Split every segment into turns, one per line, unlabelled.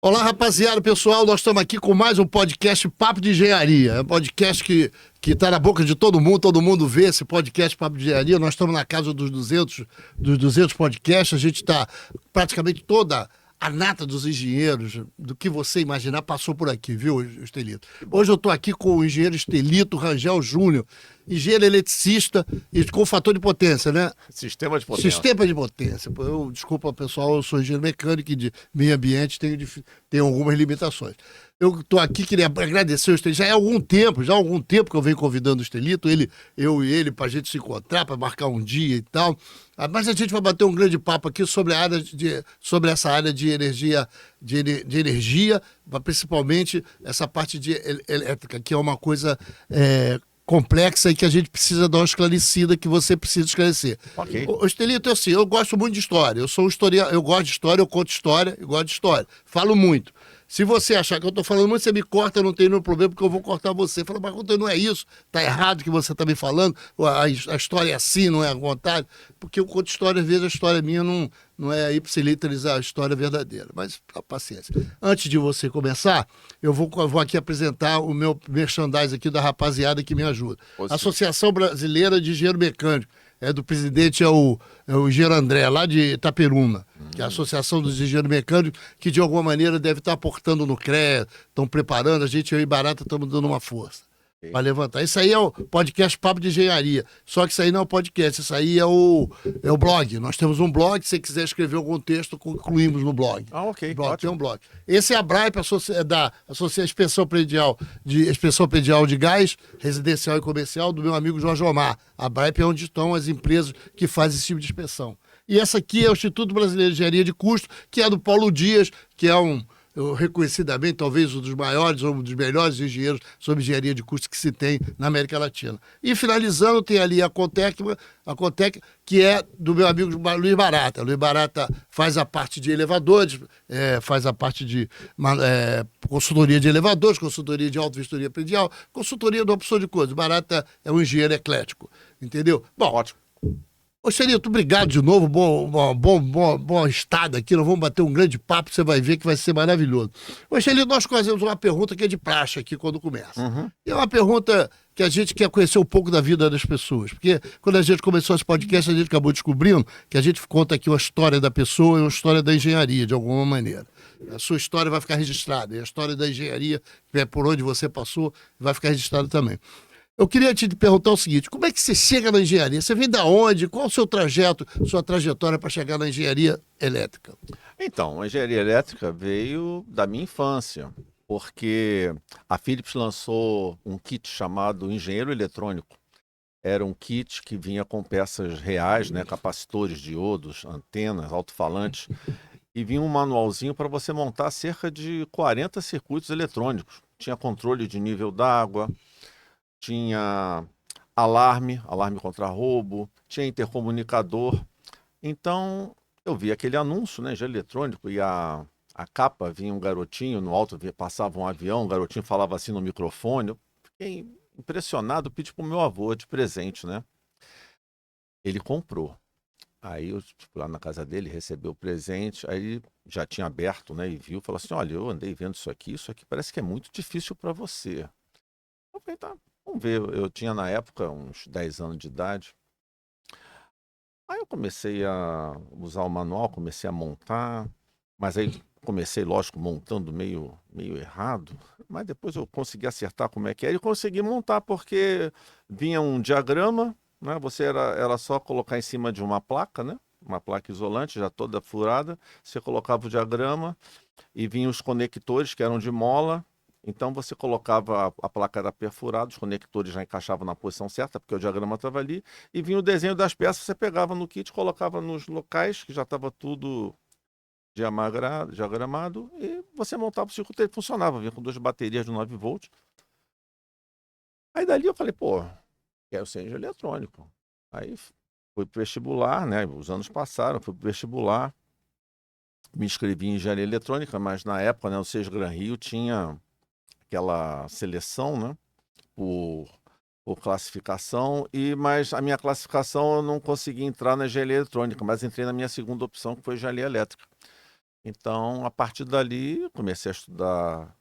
Olá, rapaziada, pessoal, nós estamos aqui com mais um podcast Papo de Engenharia. É um podcast que tá na boca de todo mundo vê esse podcast Papo de Engenharia. Nós estamos na casa dos 200 podcasts, a gente está praticamente toda a nata dos engenheiros, do que você imaginar, passou por aqui, viu, Estelito? Hoje eu estou aqui com o engenheiro Estelito Rangel Júnior, engenheiro eletricista e com fator de potência, né?
Sistema de potência.
Sistema de potência. Desculpa, pessoal, eu sou engenheiro mecânico e de meio ambiente, tenho algumas limitações. Eu estou aqui, queria agradecer o Estelito. Já há algum tempo que eu venho convidando o Estelito, eu e ele, para a gente se encontrar, para marcar um dia e tal. Mas a gente vai bater um grande papo aqui sobre essa área de energia, de energia, principalmente essa parte de elétrica, que é uma coisa complexa e que a gente precisa dar uma esclarecida, que você precisa esclarecer.
Ok.
Ô, Estelito, assim, eu gosto muito de história. Eu gosto de história, eu conto história, eu gosto de história. Falo muito. Se você achar que eu estou falando muito, você me corta, não tem nenhum problema, porque eu vou cortar você. Fala, mas não é isso, tá errado o que você está me falando, a história é assim, não é à vontade. Porque eu conto história, às vezes a história minha não é ipsiliterizar a história verdadeira. Mas, paciência. Antes de você começar, eu vou aqui apresentar o meu merchandise aqui da rapaziada que me ajuda. Associação Brasileira de Engenheiro Mecânico. Do presidente é o engenheiro André, lá de Itaperuna, que é a Associação dos Engenheiros Mecânicos, que de alguma maneira deve estar aportando no CREA, estão preparando, eu e Barata estamos dando uma força para levantar. Isso aí é o podcast Papo de Engenharia, só que isso aí não é o podcast, isso aí é o blog. Nós temos um blog, se você quiser escrever algum texto, concluímos no blog.
Ok,
Blog, tem
ótimo.
um blog. Esse é a BRAIP, da Inspeção Predial de Gás, Residencial e Comercial, do meu amigo Jorge Omar. A BRAIP é onde estão as empresas que fazem esse tipo de inspeção. E essa aqui é o Instituto Brasileiro de Engenharia de Custo, que é do Paulo Dias, que é reconhecidamente, talvez um dos maiores ou um dos melhores engenheiros sobre engenharia de custos que se tem na América Latina. E finalizando, tem ali a Contec, que é do meu amigo Luiz Barata. Luiz Barata faz a parte de elevadores, faz a parte de consultoria de elevadores, consultoria de auto-vistoria predial, consultoria de uma opção de coisas. Barata é um engenheiro eclético, entendeu? Bom,
Ótimo.
ô, Xerito, obrigado de novo, bom estado aqui, nós vamos bater um grande papo, você vai ver que vai ser maravilhoso. Ô, Xerito, nós fazemos uma pergunta que é de praxe aqui quando começa. E é uma pergunta que a gente quer conhecer um pouco da vida das pessoas, porque quando a gente começou esse podcast, a gente acabou descobrindo que a gente conta aqui uma história da pessoa e uma história da engenharia, de alguma maneira. A sua história vai ficar registrada, e a história da engenharia, que é por onde você passou, vai ficar registrada também. Eu queria te perguntar o seguinte: como é que você chega na engenharia? Você vem da onde? Qual o seu trajeto, sua trajetória para chegar na engenharia elétrica?
Então, a engenharia elétrica veio da minha infância, porque a Philips lançou um kit chamado Engenheiro Eletrônico. Era um kit que vinha com peças reais, né, capacitores, diodos, antenas, alto-falantes, e vinha um manualzinho para você montar cerca de 40 circuitos eletrônicos. Tinha controle de nível d'água, tinha alarme contra roubo, tinha intercomunicador. Então, eu vi aquele anúncio, né, de eletrônico, e a capa vinha um garotinho, no alto passava um avião, o garotinho falava assim no microfone. Eu fiquei impressionado, pedi pro meu avô de presente, né? Ele comprou. Aí eu fui lá na casa dele, recebeu o presente, aí já tinha aberto, né, e viu, falou assim: olha, eu andei vendo isso aqui parece que é muito difícil para você. Eu falei, tá, vamos ver. Eu tinha na época uns 10 anos de idade. Aí eu comecei a usar o manual, comecei a montar, mas aí comecei, lógico, montando meio errado, mas depois eu consegui acertar como é que era e consegui montar, porque vinha um diagrama, né? Era só colocar em cima de uma placa, né? Uma placa isolante, já toda furada, você colocava o diagrama e vinham os conectores que eram de mola. Então você colocava, a placa era perfurada, os conectores já encaixavam na posição certa, porque o diagrama estava ali, e vinha o desenho das peças, você pegava no kit, colocava nos locais, que já estava tudo diagramado, e você montava o circuito, ele funcionava, vinha com duas baterias de 9 volts. Aí dali eu falei, pô, quero ser engenheiro eletrônico. Aí fui pro vestibular, né, os anos passaram, fui pro vestibular, me inscrevi em engenharia eletrônica, mas na época, né, o Sesgran Rio tinha aquela seleção, né, por classificação, mas a minha classificação eu não consegui entrar na engenharia eletrônica, mas entrei na minha segunda opção, que foi engenharia elétrica. Então, a partir dali, eu comecei a estudar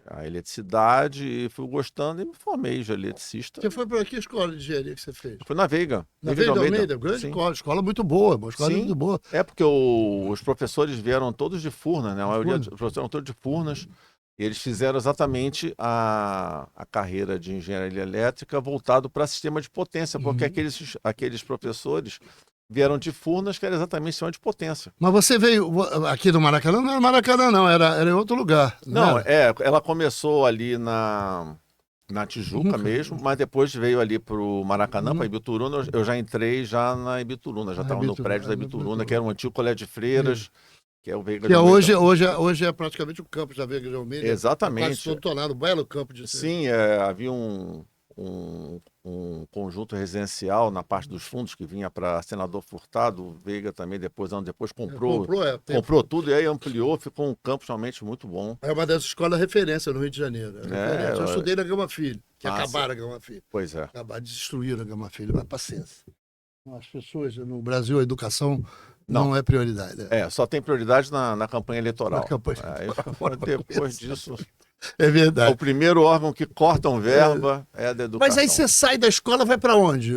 a eletricidade e fui gostando e me formei de eletricista.
Você foi para que escola de engenharia que você fez?
Eu fui na Veiga,
Na
Veiga de
Veiga de
Almeida.
Almeida, grande
Sim.
escola, escola muito boa, uma escola
Sim,
muito boa.
é porque os professores vieram todos de Furnas, né? A maioria dos professores eram todos de Furnas. E eles fizeram exatamente a carreira de engenharia elétrica voltado para sistema de potência, porque aqueles professores vieram de Furnas, que era exatamente sistema de potência.
Mas você veio aqui do Maracanã? Não era Maracanã, não, era em outro lugar.
Não,
era?
ela começou ali na Tijuca mesmo, mas depois veio ali para o Maracanã, para Ibituruna. Eu já entrei já na Ibituruna, já estava no prédio da Ibituruna, que era um antigo colégio de freiras, que é o Veiga
Que
de Almeida.
hoje é praticamente o campus da Veiga de Almeida.
Exatamente.
Quase todo tornado, um belo campo de
Sim, havia um conjunto residencial na parte dos fundos que vinha para Senador Furtado. O Veiga também, anos depois, comprou tudo e aí ampliou, ficou um campus realmente muito bom.
É uma dessas escolas referência no Rio de Janeiro. Eu estudei na Gama Filho, que acabaram a Gama Filho.
Pois é.
Acabaram, destruíram a Gama Filho, mas paciência. As pessoas, no Brasil, a educação não é prioridade.
Só tem prioridade na campanha eleitoral.
Na campanha.
Depois disso...
É verdade.
O primeiro órgão que cortam verba é a da educação.
Mas aí você sai da escola, vai para onde?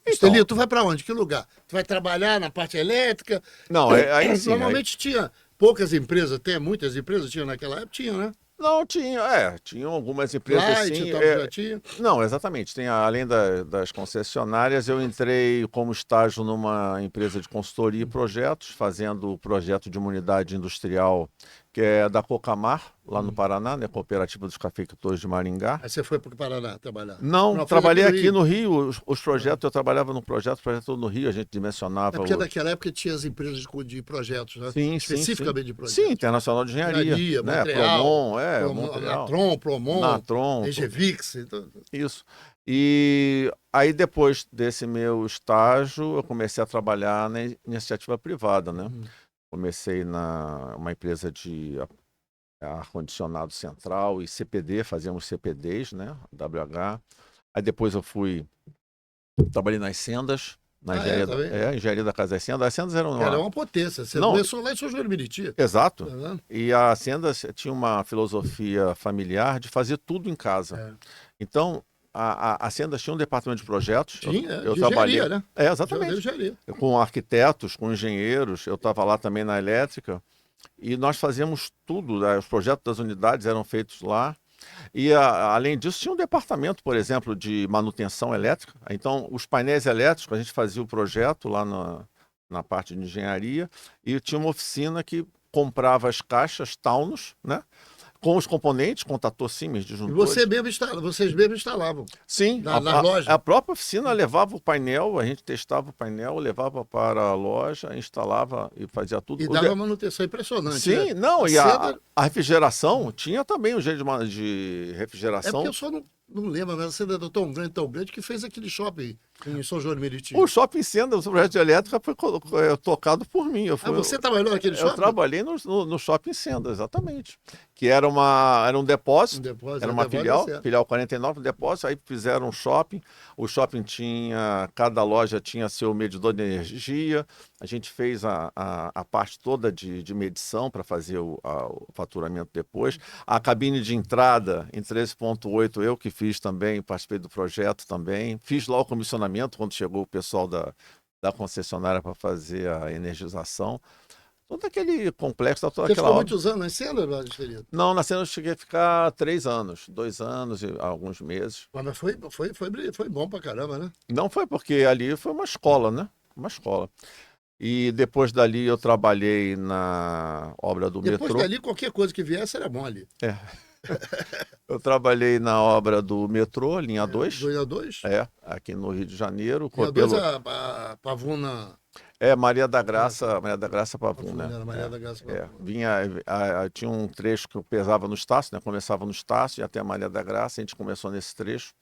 Estelio, tu vai para onde? Que lugar? Tu vai trabalhar na parte elétrica?
Não, aí sim.
Normalmente tinha poucas empresas, até muitas empresas tinham naquela época, tinha, né?
Não, tinham algumas empresas sim.
Já tinha.
Não, exatamente. Além das concessionárias, eu entrei como estágio numa empresa de consultoria e projetos, fazendo o projeto de uma unidade industrial que é da Cocamar, lá no Paraná, né? Cooperativa dos Cafeicultores de Maringá.
Aí você foi para o Paraná trabalhar?
Não, trabalhei aqui no Rio. Os projetos, eu trabalhava no projeto no Rio, a gente dimensionava.
É porque naquela época tinha as empresas de projetos, né?
Sim,
especificamente de projetos.
Sim, Internacional de Engenharia, né?
Promon, Promon,
Natron,
Engevix. Então...
Isso. E aí, depois desse meu estágio, eu comecei a trabalhar na iniciativa privada, né? Comecei numa empresa de ar-condicionado central e CPD, fazíamos CPDs, né? WH. Aí depois eu trabalhei nas Sendas, engenharia da Casa das Sendas. As Sendas eram
Era uma potência. Você começou lá em São João de Meriti.
Exato. E a Sendas tinha uma filosofia familiar de fazer tudo em casa. Então, a Sendas tinha um departamento de projetos. Eu trabalhei,
engenharia, né?
Exatamente. Com arquitetos, com engenheiros. Eu estava lá também na elétrica. E nós fazíamos tudo. Os projetos das unidades eram feitos lá. E, além disso, tinha um departamento, por exemplo, de manutenção elétrica. Então, os painéis elétricos, a gente fazia o projeto lá na parte de engenharia. E tinha uma oficina que comprava as caixas Taunus, né? Com os componentes, com tator Siemens, disjuntores.
E vocês mesmos instalavam?
Sim,
na loja?
A própria oficina levava o painel, a gente testava o painel, levava para a loja, instalava e fazia tudo.
E dava manutenção impressionante.
Sim,
né?
não, a refrigeração, tinha também um jeito de refrigeração.
É porque eu só não lembro, mas você é tão grande, que fez aquele shopping em São João de Meriti.
O shopping Senda, o projeto de elétrica, foi tocado por mim.
Você trabalhou naquele shopping?
Eu trabalhei no shopping Senda, exatamente. Que era um depósito, era uma filial 49, depósito, aí fizeram um shopping. O shopping cada loja tinha seu medidor de energia. A gente fez a parte toda de medição para fazer o faturamento depois. A cabine de entrada em 13.8 eu que fiz também, participei do projeto também. Fiz lá o comissionamento quando chegou o pessoal da concessionária para fazer a energização. Todo aquele complexo, toda
Você
aquela
ficou muitos anos na Senda, Estelio?
Não, na Senda eu cheguei a ficar 3 anos, 2 anos e alguns meses.
Mas foi bom pra caramba, né?
Não foi porque ali foi uma escola, né? Uma escola. E depois dali eu trabalhei na obra do metrô.
Depois dali, qualquer coisa que viesse era bom ali.
Eu trabalhei na obra do metrô, linha 2.
Linha 2?
Aqui no Rio de Janeiro.
Linha 2 a Pavuna...
Maria da Graça Pavuna.
Maria da Graça Pavuna.
Tinha um trecho que eu pesava no Estácio, né? Começava no Estácio e até a Maria da Graça, a gente começou nesse trecho.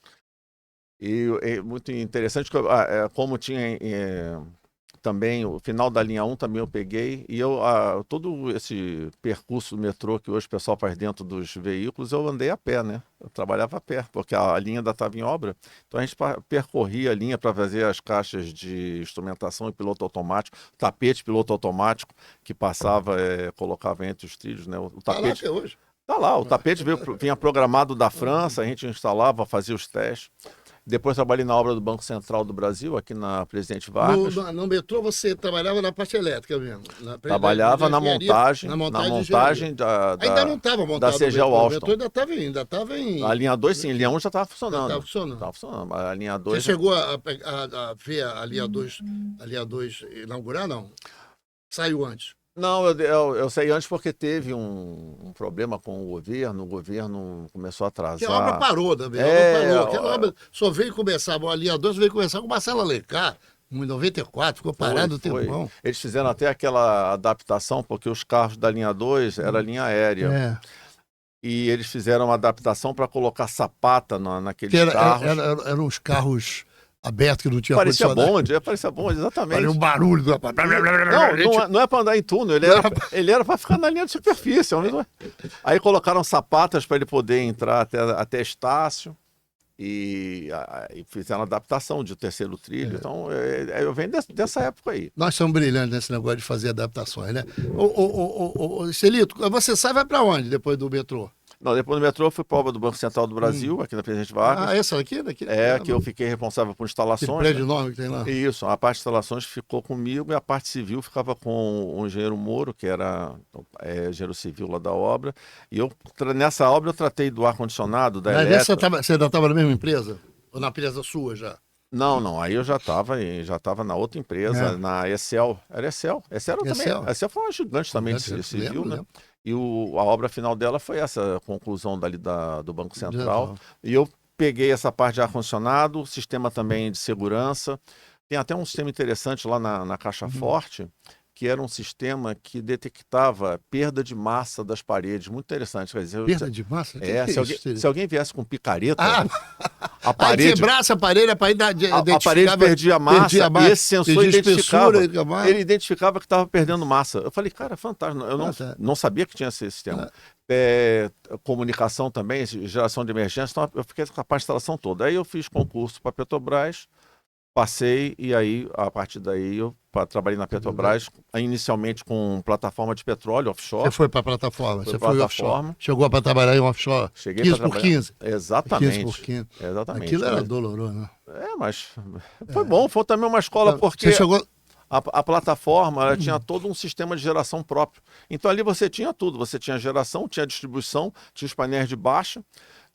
E é muito interessante, como tinha também, o final da linha 1 também eu peguei. E todo esse percurso do metrô que hoje o pessoal faz dentro dos veículos, eu andei a pé, né? Eu trabalhava a pé, porque a linha ainda estava em obra. Então a gente percorria a linha para fazer as caixas de instrumentação e piloto automático, tapete piloto automático que passava, colocava entre os trilhos, né? O
Tá lá
tapete.
até hoje.
Tá lá, o tapete vinha programado da França, a gente instalava, fazia os testes. Depois trabalhei na obra do Banco Central do Brasil, aqui na Presidente Vargas.
No metrô você trabalhava na parte elétrica mesmo?
Trabalhava na montagem,
Ainda não estava
da
montado
CGL
o
Alstom.
metrô, ainda estava em...
A linha 2, sim, a linha 1 já estava funcionando.
Estava funcionando.
Estava funcionando, mas a linha 2...
Você chegou a ver a linha 2 inaugurar, não? Saiu antes.
Não, eu saí antes porque teve um problema com o governo começou a atrasar.
Que a obra parou também, a obra parou. Aquela obra só veio começar, a linha 2 veio começar com Marcelo Alencar, em 94, ficou parado o tempão.
Eles fizeram até aquela adaptação, porque os carros da linha 2 era linha aérea. E eles fizeram uma adaptação para colocar sapata naqueles carros.
Eram uns carros aberto que não tinha
parecia bonde, exatamente.
Parecia um barulho.
Não é para andar em túnel, ele era para ficar na linha de superfície. Aí colocaram sapatas para ele poder entrar até Estácio e fizeram a adaptação de terceiro trilho. Então, eu venho dessa época aí.
Nós somos brilhantes nesse negócio de fazer adaptações, né? Celito, você sai e vai para onde depois do metrô?
Não, depois do metrô eu fui para a obra do Banco Central do Brasil, aqui na Presidente Vargas.
Essa aqui?
Que eu fiquei responsável por instalações.
Aquele prédio enorme que tem lá.
Isso, a parte de instalações ficou comigo e a parte civil ficava com o engenheiro Moro, que era engenheiro civil lá da obra. E nessa obra eu tratei do ar-condicionado, da elétrica.
Você ainda estava na mesma empresa? Ou na empresa sua já?
Não, aí eu já estava na outra empresa, na Excel. Era Excel. Excel foi uma gigante também de civil, né? E a obra final dela foi essa conclusão do Banco Central. E eu peguei essa parte de ar-condicionado, sistema também de segurança. Tem até um sistema interessante lá na Caixa Forte, que era um sistema que detectava perda de massa das paredes. Muito interessante. Quer dizer,
perda de massa?
Se alguém viesse com picareta,
a parede... quebrasse a parede
perdia massa, e esse sensor identificava que estava perdendo massa. Eu falei, cara, fantástico. Eu não sabia que tinha esse sistema. Comunicação também, geração de emergência. Então eu fiquei com a parte de instalação toda. Aí eu fiz concurso para a Petrobras, passei e aí, a partir daí, eu trabalhei na Petrobras, inicialmente com plataforma de petróleo offshore.
Você foi para a plataforma? Você foi offshore? Chegou para trabalhar em offshore?
Cheguei
15 por 15?
Exatamente.
15 por 15.
Exatamente.
Aquilo era doloroso, né?
Mas foi bom, foi também uma escola, porque...
Você chegou...
A plataforma ela tinha todo um sistema de geração próprio. Então ali você tinha tudo. Você tinha geração, tinha distribuição, tinha os painéis de baixa,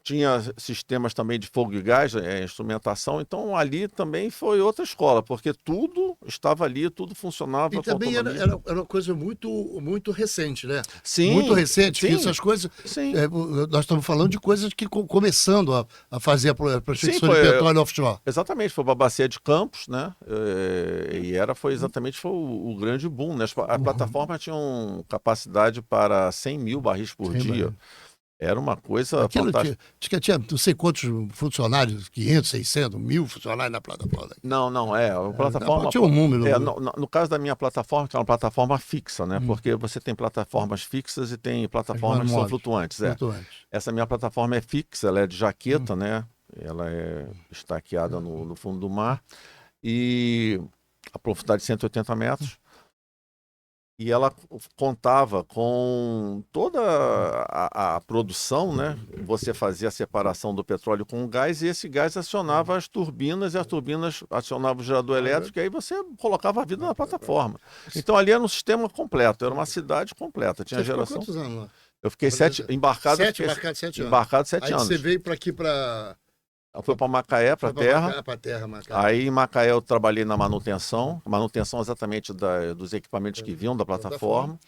tinha sistemas também de fogo e gás, instrumentação. Então ali também foi outra escola, porque tudo estava ali, tudo funcionava.
E também era uma coisa muito recente, né?
Sim.
Muito recente.
Sim,
essas coisas...
Sim.
Nós estamos falando de coisas que começando a fazer a prospecção de petróleo offshore.
Exatamente, foi para a Bacia de Campos, né? Foi exatamente o grande boom, né? A plataforma tinha capacidade para 100 mil barris por dia. Era uma coisa fantástica.
Tinha não sei quantos funcionários, 500, 600, 1000 funcionários na plataforma.
Não, a plataforma...
Tinha um número.
No caso da minha plataforma, que é uma plataforma fixa, né? Porque você tem plataformas fixas e tem plataformas que são flutuantes. Essa minha plataforma é fixa, ela é de jaqueta, né? Ela é estaqueada no fundo do mar. E a profundidade de 180 metros. E ela contava com toda a produção, né? Você fazia a separação do petróleo com o gás e esse gás acionava as turbinas e as turbinas acionavam o gerador elétrico e aí você colocava a vida na plataforma. Então ali era um sistema completo, era uma cidade completa. Tinha geração.
Quantos anos lá?
Eu fiquei embarcado 7 anos.
Aí você veio para aqui para...
Eu fui para Macaé, para a terra.
Macaé.
Aí em Macaé eu trabalhei na manutenção exatamente dos equipamentos que vinham da plataforma.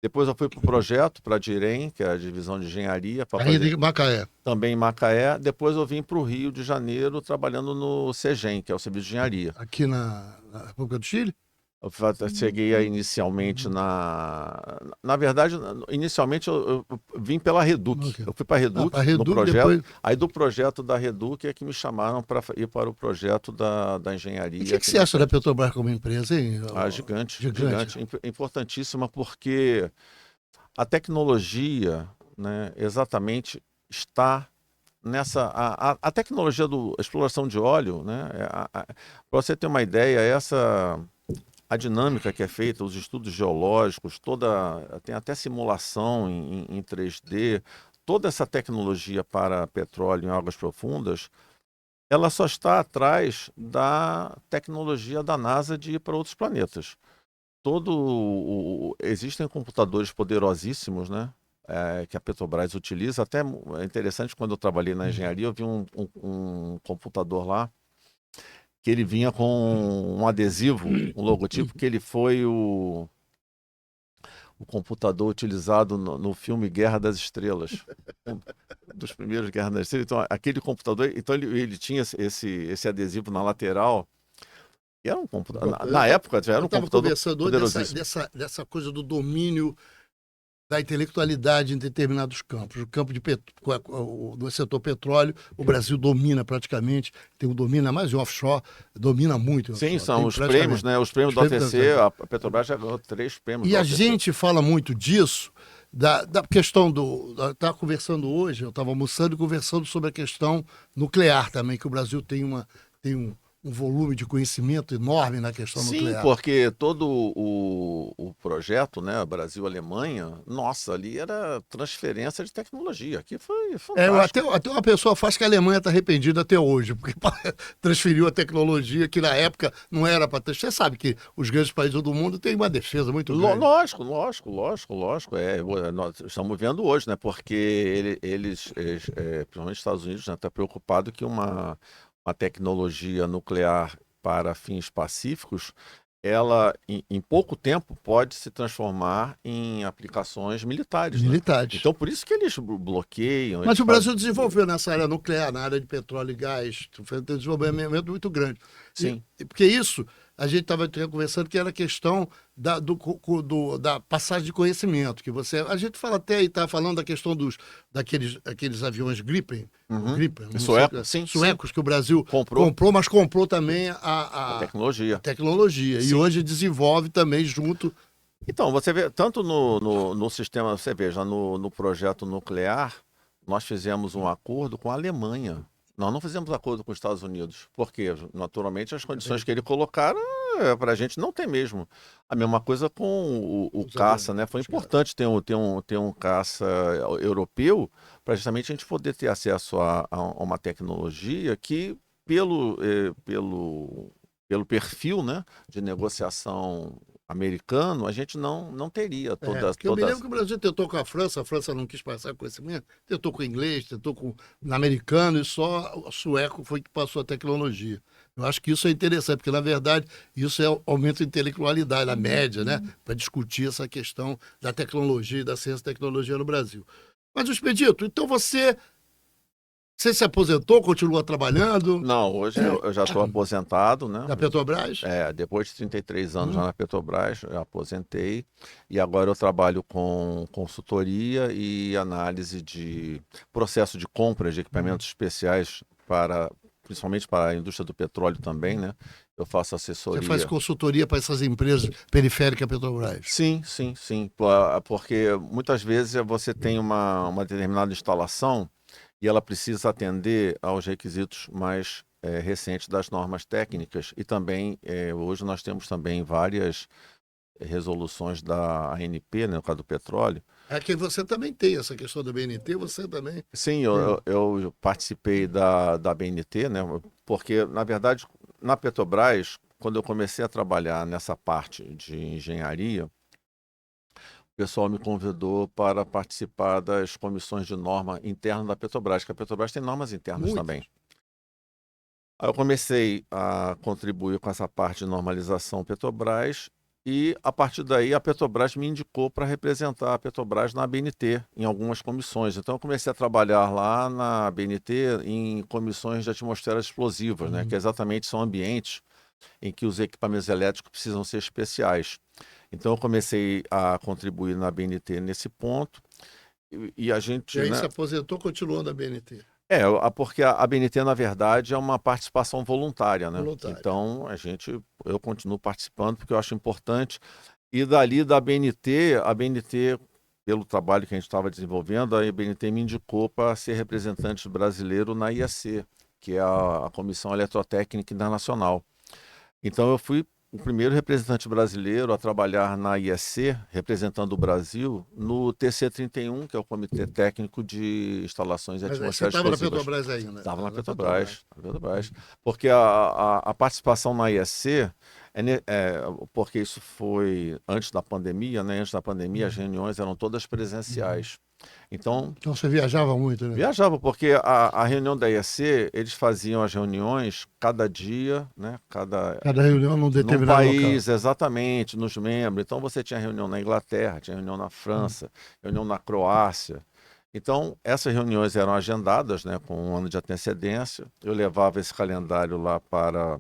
Depois eu fui para o projeto, para a DIREM, que é a divisão de engenharia.
Aí em Macaé.
Também em Macaé. Depois eu vim para o Rio de Janeiro, trabalhando no CEGEM, que é o Serviço de Engenharia.
Aqui na República do Chile?
Cheguei inicialmente na verdade, inicialmente eu vim pela Reduc.
Ok.
Eu fui para a Reduc
Para
no
Reduc,
projeto.
depois...
Aí do projeto da Reduc é que me chamaram para ir para o projeto da
E
engenharia
o que
aqui
você
na
acha da
cidade.
Petrobras como empresa, hein?
Ah, gigante,
Gigante.
gigante, importantíssima porque a tecnologia, né, exatamente está nessa a tecnologia da exploração de óleo, né, para você ter uma ideia, essa a dinâmica que é feita, os estudos geológicos, tem até simulação em 3D, toda essa tecnologia para petróleo em águas profundas, ela só está atrás da tecnologia da NASA de ir para outros planetas. Existem computadores poderosíssimos, né? Que a Petrobras utiliza. Até é interessante, quando eu trabalhei na engenharia, eu vi um computador lá que ele vinha com um adesivo, um logotipo, que ele foi o computador utilizado no filme Guerra das Estrelas. Um dos primeiros Guerra das Estrelas. Então, aquele computador, então ele tinha esse adesivo na lateral. E era um computador. Na época já
Eu
era um
estava
computador
conversando hoje
poderosíssimo.
dessa coisa do domínio da intelectualidade em determinados campos. O campo do setor petróleo, o Brasil domina praticamente, tem um domínio, mais de offshore, domina muito.
Sim,
Offshore,
são
tem
os prêmios,
praticamente.
né? Os prêmios
Os
do
prêmios
OTC, a Petrobras já ganhou 3 prêmios
E
do
a
OTC.
gente fala muito disso, da questão estava conversando hoje, eu estava almoçando e conversando sobre a questão nuclear também, que o Brasil tem um volume de conhecimento enorme na questão
Sim,
nuclear.
porque todo o projeto, né, Brasil-Alemanha, nossa, ali era transferência de tecnologia. Aqui foi fantástico.
Até uma pessoa faz que a Alemanha está arrependida até hoje, porque transferiu a tecnologia que na época não era para transferir. Você sabe que os grandes países do mundo têm uma defesa muito grande.
Lógico, lógico, lógico, lógico. Nós estamos vendo hoje, né? Porque principalmente os Estados Unidos, já está preocupado que uma tecnologia nuclear para fins pacíficos, ela, em pouco tempo, pode se transformar em aplicações militares, né?
Militares.
Então, por isso que eles bloqueiam.
Mas
Eles
o Brasil
fazem...
desenvolveu nessa área nuclear, na área de petróleo e gás, foi um desenvolvimento muito grande.
Sim.
Porque isso, a gente estava conversando que era a questão da passagem de conhecimento, que a gente fala até e está falando da questão daqueles aviões Gripen, Gripen, não
Sueco,
sei,
sim,
suecos, que o Brasil
comprou
mas comprou também
a
a
tecnologia.
tecnologia. E
Sim.
hoje desenvolve também junto.
Então, você vê, tanto no sistema, você veja, no projeto nuclear, nós fizemos um acordo com a Alemanha. Nós não fizemos acordo com os Estados Unidos, porque, naturalmente, as condições que ele colocaram, para a gente não tem mesmo. A mesma coisa com o caça, né? Foi importante ter um caça europeu, para justamente a gente poder ter acesso a uma tecnologia que, pelo perfil, né, de negociação americano, a gente não teria
Porque eu me lembro que o Brasil tentou com a França não quis passar conhecimento, tentou com o inglês, tentou com o americano, e só o sueco foi que passou a tecnologia. Eu acho que isso é interessante, porque, na verdade, isso aumenta a intelectualidade, a média, né? Para discutir essa questão da tecnologia e da ciência e tecnologia no Brasil. Mas, Expedito, então você se aposentou, continua trabalhando
Não, hoje eu já estou aposentado, né?
na Petrobras?
Depois de 33 anos já na Petrobras, eu aposentei e agora eu trabalho com consultoria e análise de processo de compra de equipamentos especiais principalmente para a indústria do petróleo também, né? Eu faço assessoria.
Você faz consultoria para essas empresas periféricas Petrobras?
Sim, sim, sim. Porque muitas vezes você tem uma determinada instalação e ela precisa atender aos requisitos mais recentes das normas técnicas e também, hoje nós temos também várias resoluções da ANP, né, no caso do petróleo.
É que você também tem essa questão da BNT, você também.
Sim, eu participei da BNT, né, porque, na verdade, na Petrobras, quando eu comecei a trabalhar nessa parte de engenharia, o pessoal me convidou para participar das comissões de norma interna da Petrobras, que a Petrobras tem normas internas também. Aí eu comecei a contribuir com essa parte de normalização Petrobras e, a partir daí, a Petrobras me indicou para representar a Petrobras na ABNT, em algumas comissões. Então, eu comecei a trabalhar lá na ABNT em comissões de atmosferas explosivas, né, que exatamente são ambientes em que os equipamentos elétricos precisam ser especiais. Então eu comecei a contribuir na BNT nesse ponto e a gente,
E aí
né?
se aposentou, continuou na BNT.
Porque a BNT, na verdade, é uma participação voluntária, né?
Voluntária.
Então, eu continuo participando porque eu acho importante. E dali da BNT, a BNT, pelo trabalho que a gente estava desenvolvendo, a BNT me indicou para ser representante brasileiro na IAC, que é a Comissão Eletrotécnica Internacional. Então, eu fui o primeiro representante brasileiro a trabalhar na IEC, representando o Brasil, no TC31, que é o Comitê Técnico de Instalações
Mas aí você
Atmosféricas
estava na
Explosivas.
Petrobras ainda?
Estava na
Na
Petrobras, porque a participação na IEC, porque isso foi antes da pandemia, né? Antes da pandemia, as reuniões eram todas presenciais. Então,
Então você viajava muito, né?
viajava, porque a reunião da IEC, eles faziam as reuniões cada dia, né? Cada
reunião num
num
determinado
país,
local.
exatamente, nos membros. Então você tinha reunião na Inglaterra, tinha reunião na França, reunião na Croácia. Então, essas reuniões eram agendadas, né, com um ano de antecedência. Eu levava esse calendário lá para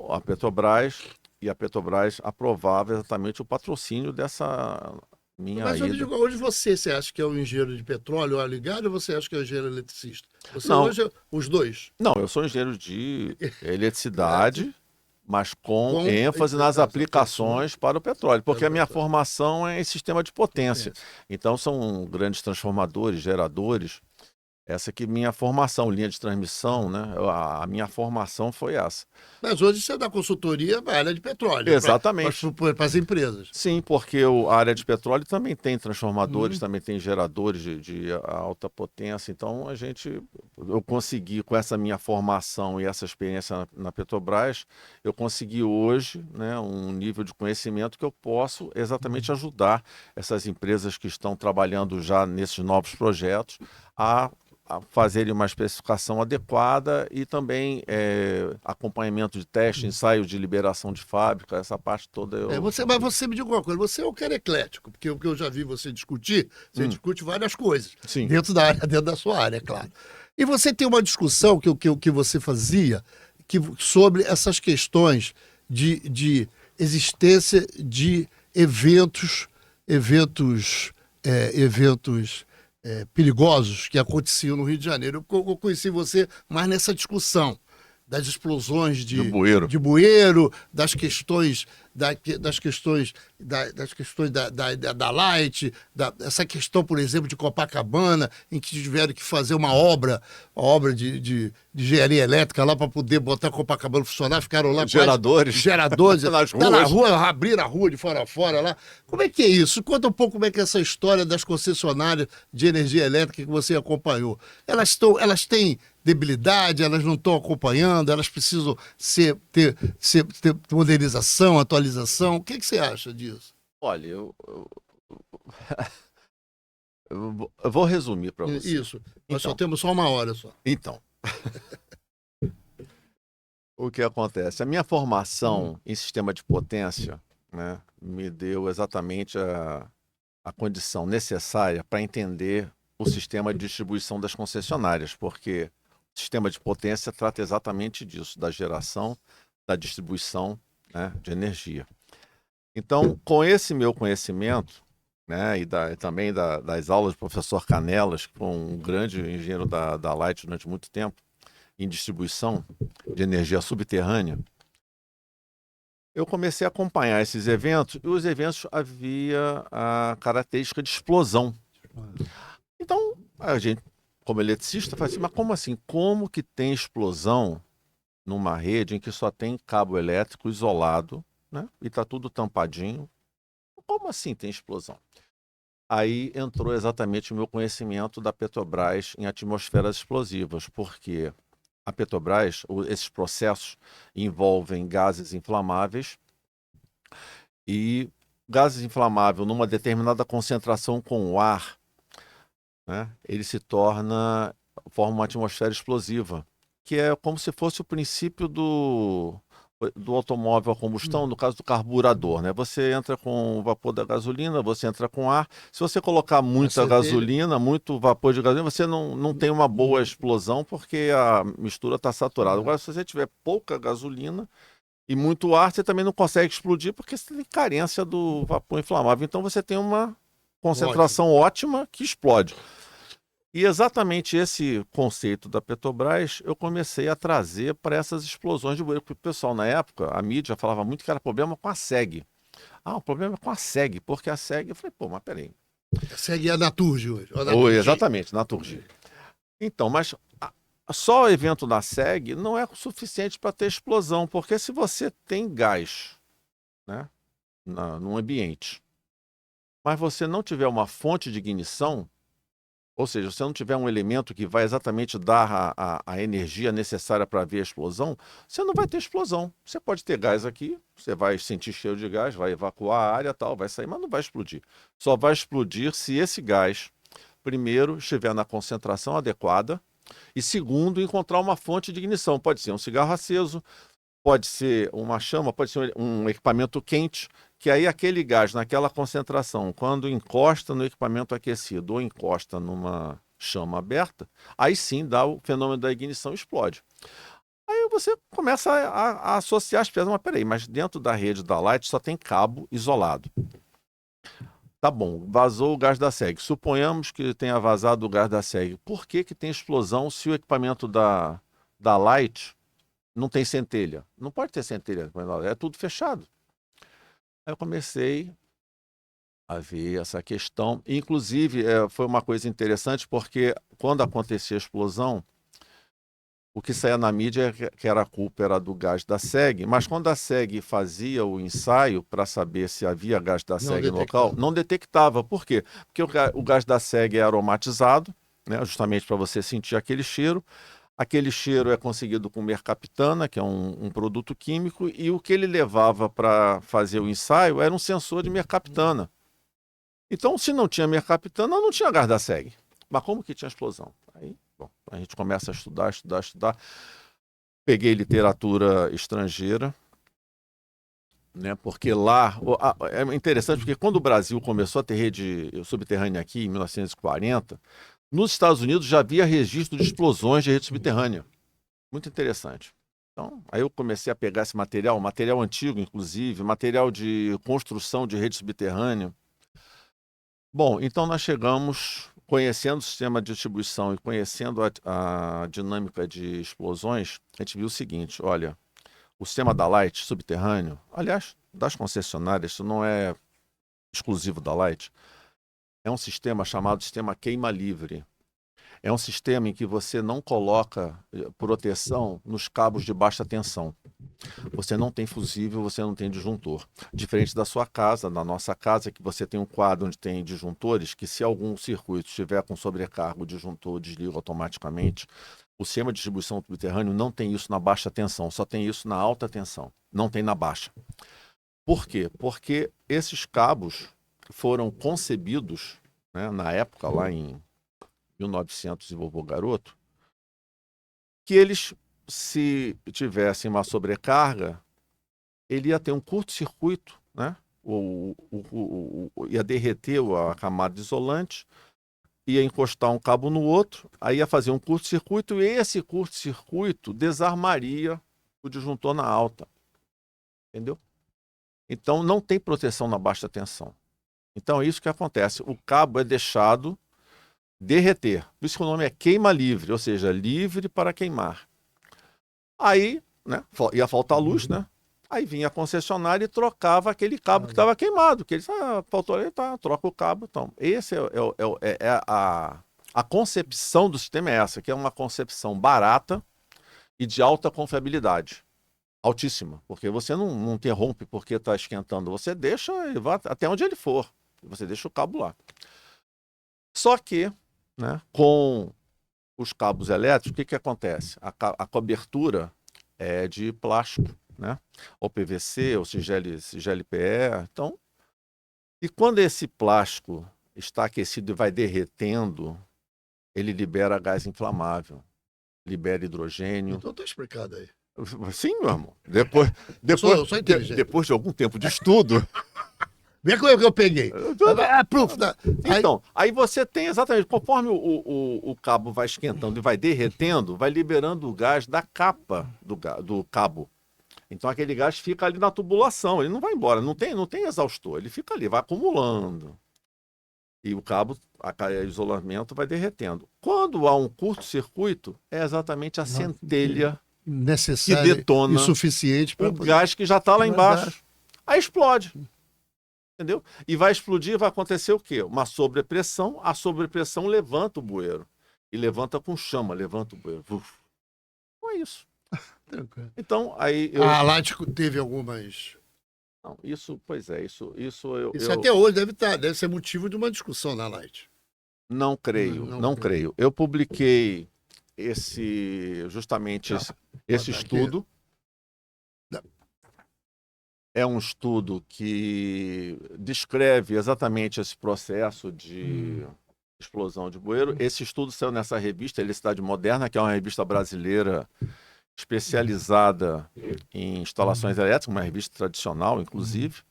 a Petrobras e a Petrobras aprovava exatamente o patrocínio dessa minha
Mas eu
ida.
digo, hoje você acha que é o engenheiro de petróleo, óleo e gás, ou você acha que é o engenheiro eletricista? Você
Não,
hoje é os dois.
não, eu sou engenheiro de eletricidade, mas com
Com
ênfase nas aplicações para o petróleo, porque a minha
petróleo.
formação é em sistema de potência. Então são grandes transformadores, geradores. Essa que é minha formação, linha de transmissão, né? A minha formação foi essa.
Mas hoje você dá consultoria para a área de petróleo,
Exatamente.
para as empresas.
Sim, porque a área de petróleo também tem transformadores, também tem geradores de alta potência. Então eu consegui, com essa minha formação e essa experiência na Petrobras, eu consegui hoje, né, um nível de conhecimento que eu posso exatamente ajudar essas empresas que estão trabalhando já nesses novos projetos a fazerem uma especificação adequada e também acompanhamento de teste, ensaio de liberação de fábrica, essa parte toda
Mas você me diga uma coisa, você é um cara eclético, porque o que eu já vi você discutir, você discute várias coisas,
Sim.
dentro da sua área, é claro. E você tem uma discussão que você fazia sobre essas questões de existência de eventos perigosos que aconteciam no Rio de Janeiro. Eu conheci você mais nessa discussão das explosões de bueiro, das questões da Light, essa questão, por exemplo, de Copacabana, em que tiveram que fazer uma obra de engenharia elétrica lá para poder botar Copacabana funcionar, ficaram lá
geradores
nas ruas. Na rua, abriram a rua de fora a fora lá. Como é que é isso? Conta um pouco como é que é essa história das concessionárias de energia elétrica que você acompanhou. Elas têm debilidade, elas não estão acompanhando, elas precisam ter modernização, atualização. O que você acha disso?
Olha, eu vou resumir para você.
Isso. Nós só temos só uma hora só.
Então, o que acontece? A minha formação em sistema de potência, né, me deu exatamente a condição necessária para entender o sistema de distribuição das concessionárias, porque o sistema de potência trata exatamente disso, da geração, da distribuição, né, de energia. Então, com esse meu conhecimento, né, e também das aulas do professor Canelas, que foi um grande engenheiro da Light durante muito tempo, em distribuição de energia subterrânea, eu comecei a acompanhar esses eventos, e os eventos havia a característica de explosão. Então, a gente, como eletricista, fala assim, mas como assim? Como que tem explosão numa rede em que só tem cabo elétrico isolado, né, e está tudo tampadinho? Como assim tem explosão? Aí entrou exatamente o meu conhecimento da Petrobras em atmosferas explosivas, porque a Petrobras, esses processos envolvem gases inflamáveis e gases inflamáveis numa determinada concentração com o ar, né, ele forma uma atmosfera explosiva, que é como se fosse o princípio do automóvel a combustão, no caso do carburador, né? Você entra com o vapor da gasolina, você entra com ar. Se você colocar muita gasolina, muito vapor de gasolina, você não tem uma boa explosão porque a mistura está saturada. Agora, se você tiver pouca gasolina, E muito ar você também não consegue explodir porque você tem carência do vapor inflamável. Então você tem uma concentração ótima que explode. E exatamente esse conceito da Petrobras eu comecei a trazer para essas explosões de bueiro. Porque o pessoal, na época, a mídia falava muito que era problema com a SEG. Ah, o problema é com a SEG, porque a SEG... Eu falei, pô, mas peraí.
Segue a Naturgy hoje.
Exatamente, Naturgy. Então, mas só o evento da SEG não é suficiente para ter explosão, porque se você tem gás, né, num ambiente, mas você não tiver uma fonte de ignição, ou seja, você não tiver um elemento que vai exatamente dar a energia necessária para haver a explosão, você não vai ter explosão. Você pode ter gás aqui, você vai sentir cheiro de gás, vai evacuar a área, tal, vai sair, mas não vai explodir. Só vai explodir se esse gás, primeiro, estiver na concentração adequada e, segundo, encontrar uma fonte de ignição. Pode ser um cigarro aceso, pode ser uma chama, pode ser um equipamento quente, que aí aquele gás naquela concentração, quando encosta no equipamento aquecido ou encosta numa chama aberta, aí sim dá o fenômeno da ignição e explode. Aí você começa a associar as peças, mas peraí, mas dentro da rede da Light só tem cabo isolado. Tá bom, vazou o gás da SEG. Suponhamos que tenha vazado o gás da SEG. Por que tem explosão se o equipamento da Light não tem centelha? Não pode ter centelha, é tudo fechado. Aí eu comecei a ver essa questão. Inclusive, foi uma coisa interessante, porque quando acontecia a explosão, o que saía na mídia que era a culpa era do gás da SEG, mas quando a SEG fazia o ensaio para saber se havia gás da SEG no local, não detectava. Por quê? Porque o gás da SEG é aromatizado, né, justamente para você sentir aquele cheiro. Aquele cheiro é conseguido com mercaptana, que é um produto químico, e o que ele levava para fazer o ensaio era um sensor de mercaptana. Então, se não tinha mercaptana, não tinha gás da SEG. Mas como que tinha explosão? Aí, bom, a gente começa a estudar. Peguei literatura estrangeira, né? Porque lá... É interessante, porque quando o Brasil começou a ter rede subterrânea aqui, em 1940... Nos Estados Unidos já havia registro de explosões de rede subterrânea. Muito interessante. Então, aí eu comecei a pegar esse material antigo, inclusive, material de construção de rede subterrânea. Bom, então nós chegamos, conhecendo o sistema de distribuição e conhecendo a dinâmica de explosões, a gente viu o seguinte, olha, o sistema da Light subterrâneo, aliás, das concessionárias, isso não é exclusivo da Light, é um sistema chamado sistema queima-livre. É um sistema em que você não coloca proteção nos cabos de baixa tensão. Você não tem fusível, você não tem disjuntor. Diferente da sua casa, da nossa casa, que você tem um quadro onde tem disjuntores, que se algum circuito estiver com sobrecarga, o disjuntor desliga automaticamente. O sistema de distribuição subterrâneo não tem isso na baixa tensão, só tem isso na alta tensão, não tem na baixa. Por quê? Porque esses cabos foram concebidos, né, na época, lá em 1900 e vovô garoto, que eles, se tivessem uma sobrecarga, ele ia ter um curto-circuito, né? Ia derreter a camada isolante, ia encostar um cabo no outro, aí ia fazer um curto-circuito, e esse curto-circuito desarmaria o disjuntor na alta. Entendeu? Então não tem proteção na baixa tensão. Então é isso que acontece. O cabo é deixado derreter. Por isso que o nome é queima livre, ou seja, livre para queimar. Aí, né, ia faltar luz, né? Aí vinha a concessionária e trocava aquele cabo que estava queimado. Que eles, faltou ali, tá, troca o cabo. Então, esse a concepção do sistema é essa, que é uma concepção barata e de alta confiabilidade. Altíssima, porque você não interrompe porque está esquentando, você deixa ele vai até onde ele for, você deixa o cabo lá. Só que, né, com os cabos elétricos, o que acontece? A cobertura é de plástico, né? Ou PVC, ou CGLPE. Então, e quando esse plástico está aquecido e vai derretendo, ele libera gás inflamável, libera hidrogênio.
Então tá explicado aí.
Sim, meu irmão. Depois de algum tempo de estudo.
Vê como é que eu peguei.
Então, aí você tem exatamente, conforme o cabo vai esquentando e vai derretendo, vai liberando o gás da capa do cabo. Então aquele gás fica ali na tubulação, ele não vai embora, não tem exaustor, ele fica ali, vai acumulando. E o cabo, o isolamento vai derretendo. Quando há um curto-circuito, é exatamente a centelha que
Necessário
detona
e suficiente para
o gás que já está lá embaixo. Aí explode. Entendeu? E vai explodir, vai acontecer o quê? Uma sobrepressão, a sobrepressão levanta o bueiro. E levanta com chama, levanta o bueiro. Uf. Não é isso.
Tranquilo.
Então, aí
A Light teve algumas.
Não, pois é, isso
Isso
eu
até hoje deve ser motivo de uma discussão na Light.
não creio,
Não
não
creio.
creio. Eu publiquei justamente esse
Aqui.
estudo.
Não.
É um estudo que descreve exatamente esse processo de explosão de bueiro. Esse estudo saiu nessa revista, Eletricidade Moderna, que é uma revista brasileira especializada em instalações elétricas, uma revista tradicional, inclusive.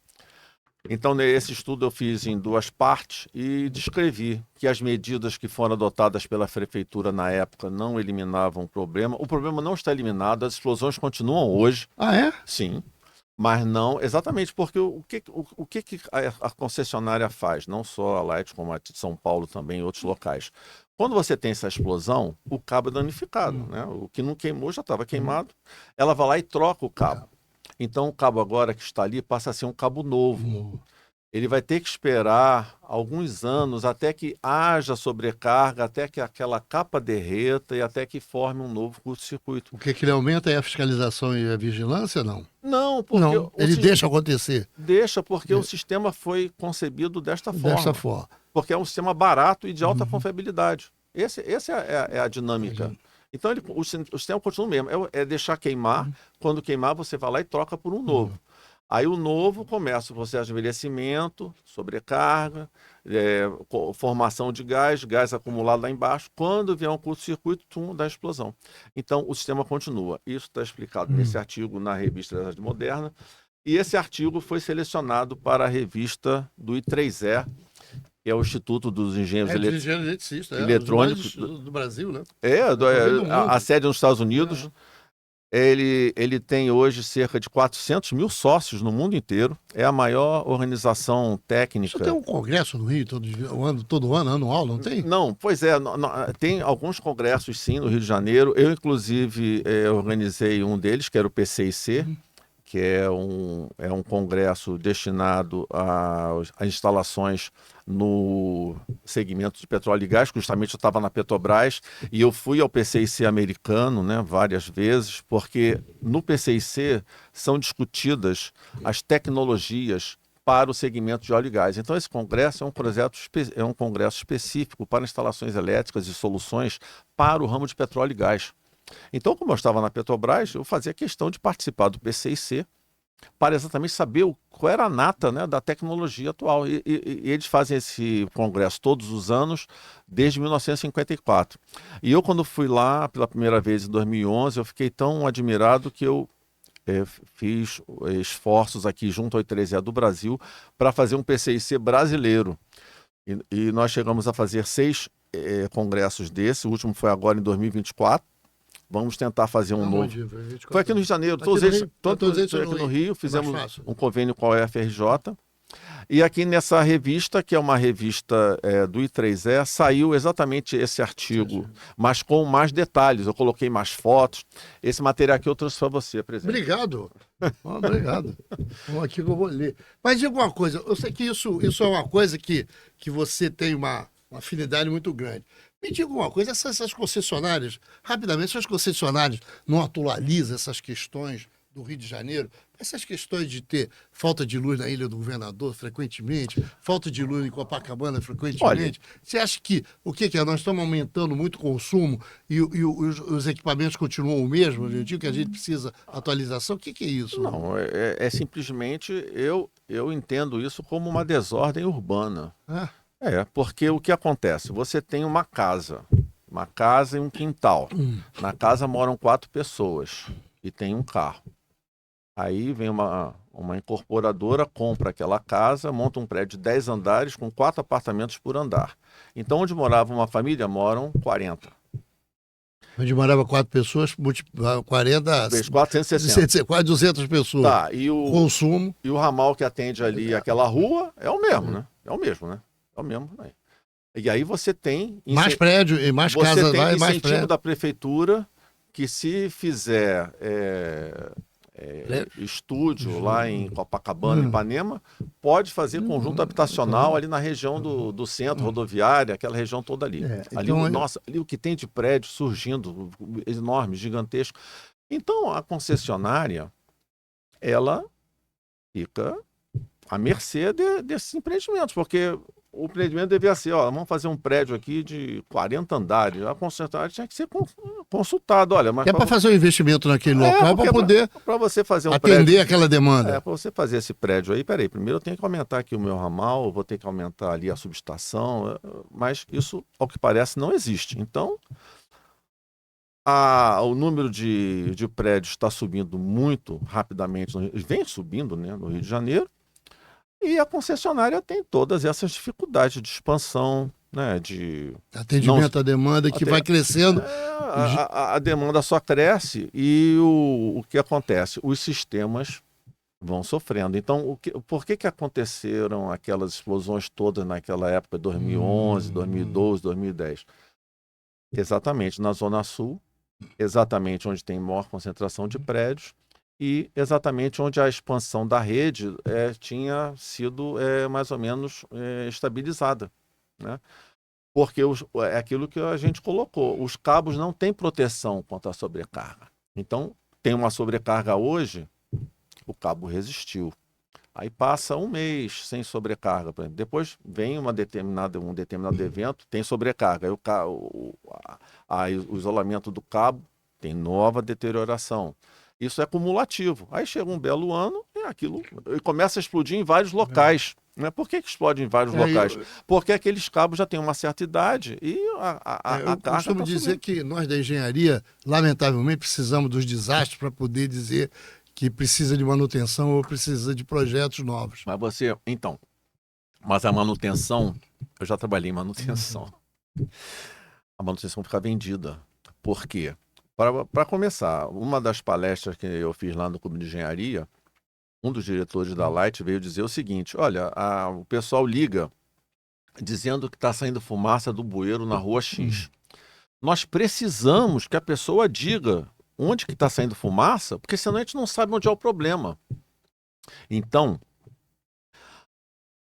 Então, esse estudo eu fiz em 2 partes e descrevi que as medidas que foram adotadas pela prefeitura na época não eliminavam o problema. O problema não está eliminado, as explosões continuam hoje.
Ah, é?
Sim. Mas não, exatamente porque o que a concessionária faz, não só a Light, como a de São Paulo também, em outros locais. Quando você tem essa explosão, o cabo é danificado, né? O que não queimou já estava queimado. Ela vai lá e troca o cabo. Então o cabo agora que está ali passa a ser um cabo novo. Ele vai ter que esperar alguns anos até que haja sobrecarga, até que aquela capa derreta e até que forme um novo curto-circuito.
O que ele aumenta é a fiscalização e a vigilância, não?
Não, porque
Não, ele deixa acontecer.
Deixa, porque o sistema foi concebido desta forma.
Dessa forma.
Porque é um sistema barato e de alta confiabilidade. Essa é a dinâmica. Então, o sistema continua o mesmo. É deixar queimar. Quando queimar, você vai lá e troca por um novo. Aí o novo começa o processo de envelhecimento, sobrecarga, formação de gás acumulado lá embaixo. Quando vier um curto-circuito, dá explosão. Então, o sistema continua. Isso está explicado nesse artigo na revista Eletricidade Moderna. E esse artigo foi selecionado para a revista do I3E, que é o Instituto dos Engenheiros Eletrônicos
do Brasil, né?
A sede nos Estados Unidos. Ele tem hoje cerca de 400 mil sócios no mundo inteiro. É a maior organização técnica.
Isso tem um congresso no Rio todo ano, anual, não tem?
Não, pois é. Tem alguns congressos, sim, no Rio de Janeiro. Eu, inclusive, organizei um deles, que era o PCIC, que é um congresso destinado a instalações no segmento de petróleo e gás. Justamente eu estava na Petrobras e eu fui ao PCIC americano, né, várias vezes, porque no PCIC são discutidas as tecnologias para o segmento de óleo e gás. Então esse congresso é um congresso específico para instalações elétricas e soluções para o ramo de petróleo e gás. Então, como eu estava na Petrobras, eu fazia questão de participar do PCIC para exatamente saber qual era a nata, né, da tecnologia atual. E eles fazem esse congresso todos os anos, desde 1954. E eu, quando fui lá pela primeira vez em 2011, eu fiquei tão admirado que eu fiz esforços aqui junto ao I3E do Brasil para fazer um PCIC brasileiro. E nós chegamos a fazer 6 congressos desse, o último foi agora em 2024. Vamos tentar fazer um novo. Foi aqui no Rio de Janeiro, todos eles aqui no Rio, fizemos um convênio com a UFRJ. E aqui nessa revista, que é uma revista do I3E, saiu exatamente esse artigo, mas com mais detalhes. Eu coloquei mais fotos. Esse material aqui eu trouxe para você, presidente.
Obrigado. Obrigado. Bom, aqui que eu vou ler. Mas diga uma coisa, eu sei que isso é uma coisa que você tem uma afinidade muito grande. Me diga uma coisa, essas concessionárias, rapidamente, essas concessionárias não atualizam essas questões do Rio de Janeiro? Essas questões de ter falta de luz na Ilha do Governador frequentemente, falta de luz em Copacabana frequentemente. Olha, você acha que o que é? Nós estamos aumentando muito o consumo e os equipamentos continuam o mesmo? Eu digo que a gente precisa atualização. O que é isso?
Não, simplesmente eu entendo isso como uma desordem urbana. Porque o que acontece? Você tem uma casa e um quintal. Na casa moram 4 pessoas e tem um carro. Aí vem uma incorporadora, compra aquela casa, monta um prédio de 10 andares com 4 apartamentos por andar. Então, onde morava uma família, moram 40.
Onde morava 4 pessoas, 40,
Vezes 460.
quase 200 pessoas.
Tá,
Consumo.
e o ramal que atende ali aquela rua é o mesmo, né? É o mesmo, né? É o mesmo. Né? E aí você tem...
Mais prédio e mais casa.
Você tem
mais
incentivo
prédio.
da prefeitura que se fizer estúdio lá em Copacabana, Ipanema, pode fazer conjunto habitacional ali na região do centro, rodoviária, aquela região toda ali. Ali, nossa, ali o que tem de prédio surgindo, enorme, gigantesco. Então, a concessionária, ela fica à mercê desses empreendimentos, porque o empreendimento devia ser, vamos fazer um prédio aqui de 40 andares. A concessionária tinha que ser consultada. Olha, mas
para fazer um investimento naquele local, para poder
para você fazer
atender
prédio,
aquela demanda.
Para você fazer esse prédio aí, peraí, primeiro eu tenho que aumentar aqui o meu ramal, vou ter que aumentar ali a subestação, mas isso, ao que parece, não existe. Então, o número de prédios está subindo muito rapidamente, vem subindo, né, no Rio de Janeiro, e a concessionária tem todas essas dificuldades de expansão, né, de
atendimento à demanda que vai crescendo.
A demanda só cresce e o que acontece? Os sistemas vão sofrendo. Então, por que aconteceram aquelas explosões todas naquela época, 2011, 2012, 2010? Exatamente na Zona Sul, exatamente onde tem maior concentração de prédios, e exatamente onde a expansão da rede tinha sido mais ou menos estabilizada, né? Porque é aquilo que a gente colocou, os cabos não têm proteção contra a sobrecarga. Então, tem uma sobrecarga hoje, o cabo resistiu. Aí passa um mês sem sobrecarga, por exemplo. Depois vem um determinado evento, tem sobrecarga. Aí o isolamento do cabo tem nova deterioração. Isso é cumulativo. Aí chega um belo ano e aquilo começa a explodir em vários locais. Né? Por que explode em vários locais? Porque aqueles cabos já têm uma certa idade e a carga.
Eu costumo dizer que nós da engenharia, lamentavelmente, precisamos dos desastres para poder dizer que precisa de manutenção ou precisa de projetos novos.
Mas a manutenção, eu já trabalhei em manutenção. A manutenção fica vendida. Por quê? Para começar, uma das palestras que eu fiz lá no Clube de Engenharia, um dos diretores da Light veio dizer o seguinte: olha, o pessoal liga dizendo que está saindo fumaça do bueiro na rua X. Nós precisamos que a pessoa diga onde que está saindo fumaça, porque senão a gente não sabe onde é o problema. Então,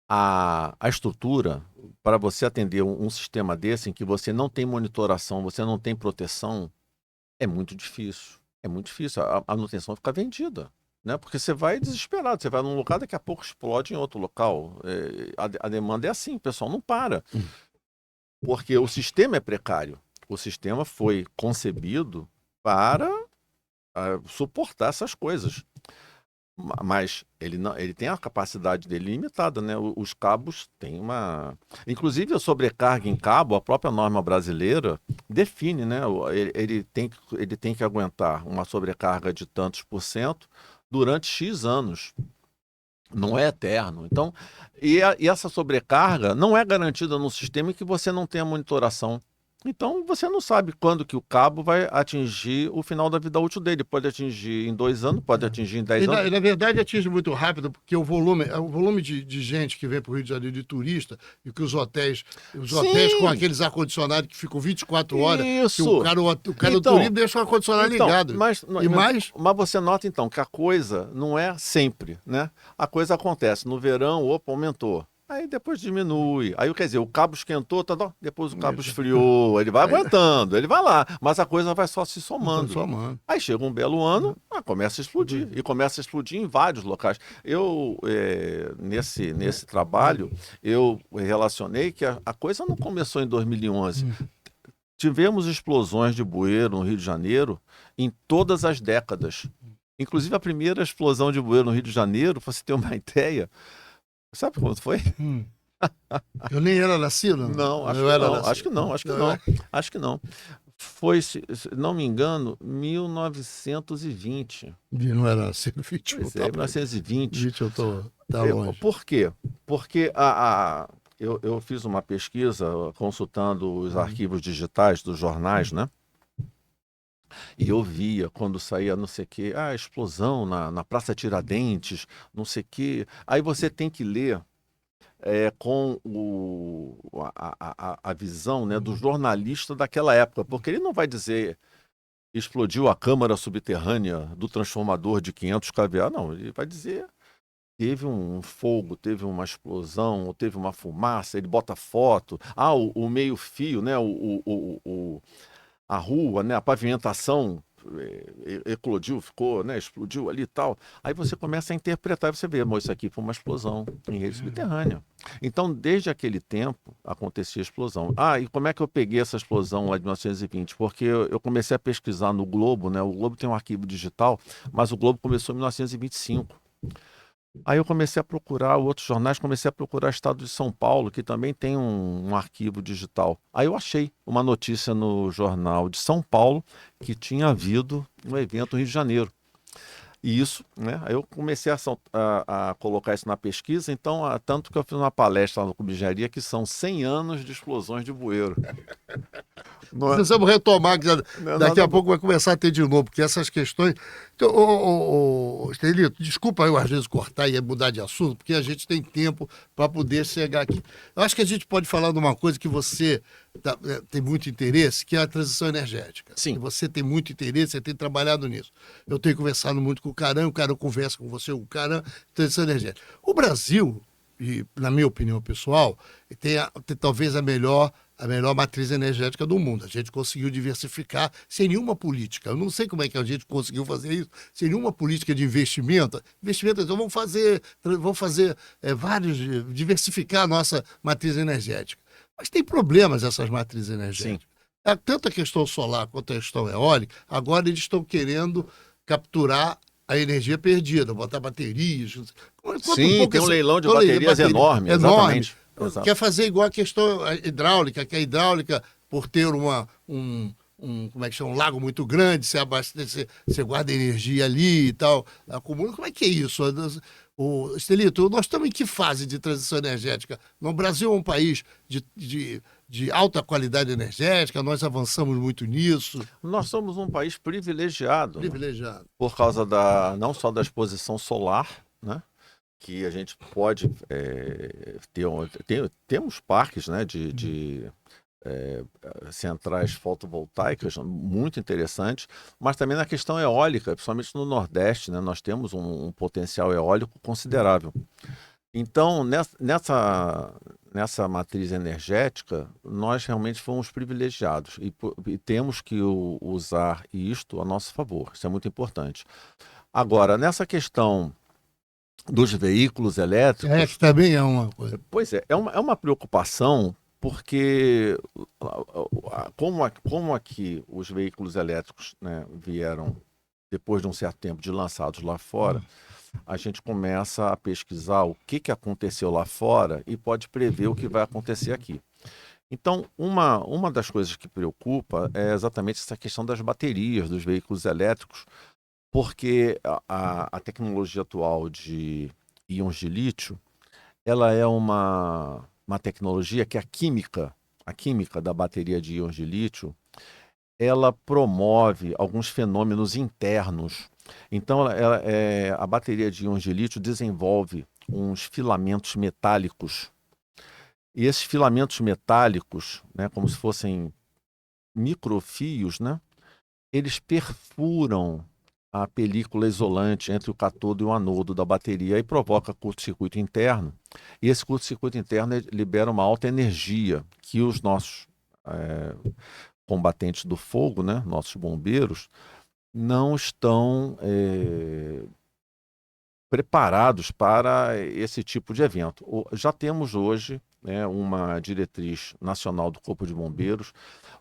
a estrutura, para você atender um sistema desse, em que você não tem monitoração, você não tem proteção, é muito difícil. É muito difícil. A manutenção fica vendida. Né? Porque você vai desesperado. Você vai num lugar, daqui a pouco explode em outro local. A demanda é assim, o pessoal não para. Porque o sistema é precário. O sistema foi concebido para suportar essas coisas. Mas ele tem a capacidade dele limitada, né? Os cabos têm uma... Inclusive a sobrecarga em cabo, a própria norma brasileira define, né? Ele tem que aguentar uma sobrecarga de tantos por cento durante X anos. Não é eterno. Então, e essa sobrecarga não é garantida no sistema em que você não tem a monitoração. Então, você não sabe quando que o cabo vai atingir o final da vida útil dele. Pode atingir em 2 anos, pode atingir em 10 anos.
E na verdade atinge muito rápido, porque o volume de gente que vem para o Rio de Janeiro de turista, e que os hotéis com aqueles ar-condicionados que ficam 24 horas,
isso.
Que o cara do turismo deixa o ar-condicionado ligado.
Mas você nota, então, que a coisa não é sempre, né? A coisa acontece no verão, aumentou. Aí depois diminui. Aí, quer dizer, o cabo esquentou, depois o cabo esfriou, ele vai aguentando, ele vai lá, mas a coisa vai só se somando. Aí chega um belo ano, começa a explodir. E começa a explodir em vários locais. Eu, nesse trabalho, eu relacionei que a coisa não começou em 2011. Tivemos explosões de bueiro no Rio de Janeiro em todas as décadas. Inclusive a primeira explosão de bueiro no Rio de Janeiro, para você ter uma ideia... Sabe quando foi?
Eu nem era nascido?
Não, acho que não. Foi, se não me engano, 1920.
Não era nascido, 20.
1920.
Tá longe.
Por quê? Porque eu fiz uma pesquisa consultando os arquivos digitais dos jornais, né? E eu via quando saía não sei o quê, explosão na Praça Tiradentes, não sei o quê. Aí você tem que ler com a visão, né, do jornalista daquela época, porque ele não vai dizer explodiu a câmara subterrânea do transformador de 500 kVA, não, ele vai dizer teve um fogo, teve uma explosão, ou teve uma fumaça, ele bota foto, o meio-fio, né, a rua, né, a pavimentação eclodiu, ficou, né, explodiu ali e tal. Aí você começa a interpretar, você vê, isso aqui foi uma explosão em rede subterrânea. Então, desde aquele tempo, acontecia a explosão. E como é que eu peguei essa explosão lá de 1920? Porque eu comecei a pesquisar no Globo, né, o Globo tem um arquivo digital, mas o Globo começou em 1925. Aí eu comecei a procurar outros jornais, comecei a procurar Estado de São Paulo, que também tem um arquivo digital. Aí eu achei uma notícia no jornal de São Paulo que tinha havido um evento no Rio de Janeiro. E isso, né? Aí eu comecei a colocar isso na pesquisa, então, tanto que eu fiz uma palestra lá no Clube de Engenharia que são 100 anos de explosões de bueiro. Não é?
Precisamos retomar, que
Não é
daqui a
nada
pouco vai começar a ter de novo, porque essas questões. Então, Estelito, desculpa eu às vezes cortar e mudar de assunto, porque a gente tem tempo para poder chegar aqui. Eu acho que a gente pode falar de uma coisa que você tem muito interesse, que é a transição energética.
Sim.
Que você tem muito interesse, você tem trabalhado nisso. Eu tenho conversado muito com o Caran conversa com você, o Caran, transição energética. O Brasil, e na minha opinião pessoal, tem talvez a melhor matriz energética do mundo. A gente conseguiu diversificar sem nenhuma política. Eu não sei como é que a gente conseguiu fazer isso, sem nenhuma política de investimento. Então vamos fazer diversificar a nossa matriz energética. Mas tem problemas essas matrizes energéticas.
Sim.
Tanto a questão solar quanto a questão eólica, agora eles estão querendo capturar a energia perdida, botar baterias.
Sim, tem um leilão de baterias enorme. Exatamente.
Quer fazer igual a questão hidráulica, que a hidráulica, por ter como é que chama, um lago muito grande, você abastece, você guarda energia ali e tal, acumula. Como é que é isso? Estelito, nós estamos em que fase de transição energética? No Brasil é um país de alta qualidade energética, nós avançamos muito nisso.
Nós somos um país privilegiado.
Privilegiado.
Por causa não só da exposição solar, né? Que a gente pode temos parques, né, de centrais fotovoltaicas muito interessantes, mas também na questão eólica, principalmente no Nordeste, né, nós temos um potencial eólico considerável. Então, nessa matriz energética, nós realmente fomos privilegiados e temos que usar isto a nosso favor. Isso é muito importante. Agora, nessa questão dos veículos elétricos...
que também é uma coisa.
Pois é uma preocupação, porque como aqui os veículos elétricos, né, vieram depois de um certo tempo de lançados lá fora, a gente começa a pesquisar o que aconteceu lá fora e pode prever o que vai acontecer aqui. Então, uma das coisas que preocupa é exatamente essa questão das baterias dos veículos elétricos, porque a tecnologia atual de íons de lítio, ela é uma tecnologia que a química da bateria de íons de lítio, ela promove alguns fenômenos internos. Então, a bateria de íons de lítio desenvolve uns filamentos metálicos. E esses filamentos metálicos, né, como se fossem microfios, né, eles perfuram a película isolante entre o cátodo e o anodo da bateria e provoca curto-circuito interno. E esse curto-circuito interno libera uma alta energia que os nossos combatentes do fogo, né, nossos bombeiros, não estão preparados para esse tipo de evento. Já temos hoje, né, uma diretriz nacional do Corpo de Bombeiros.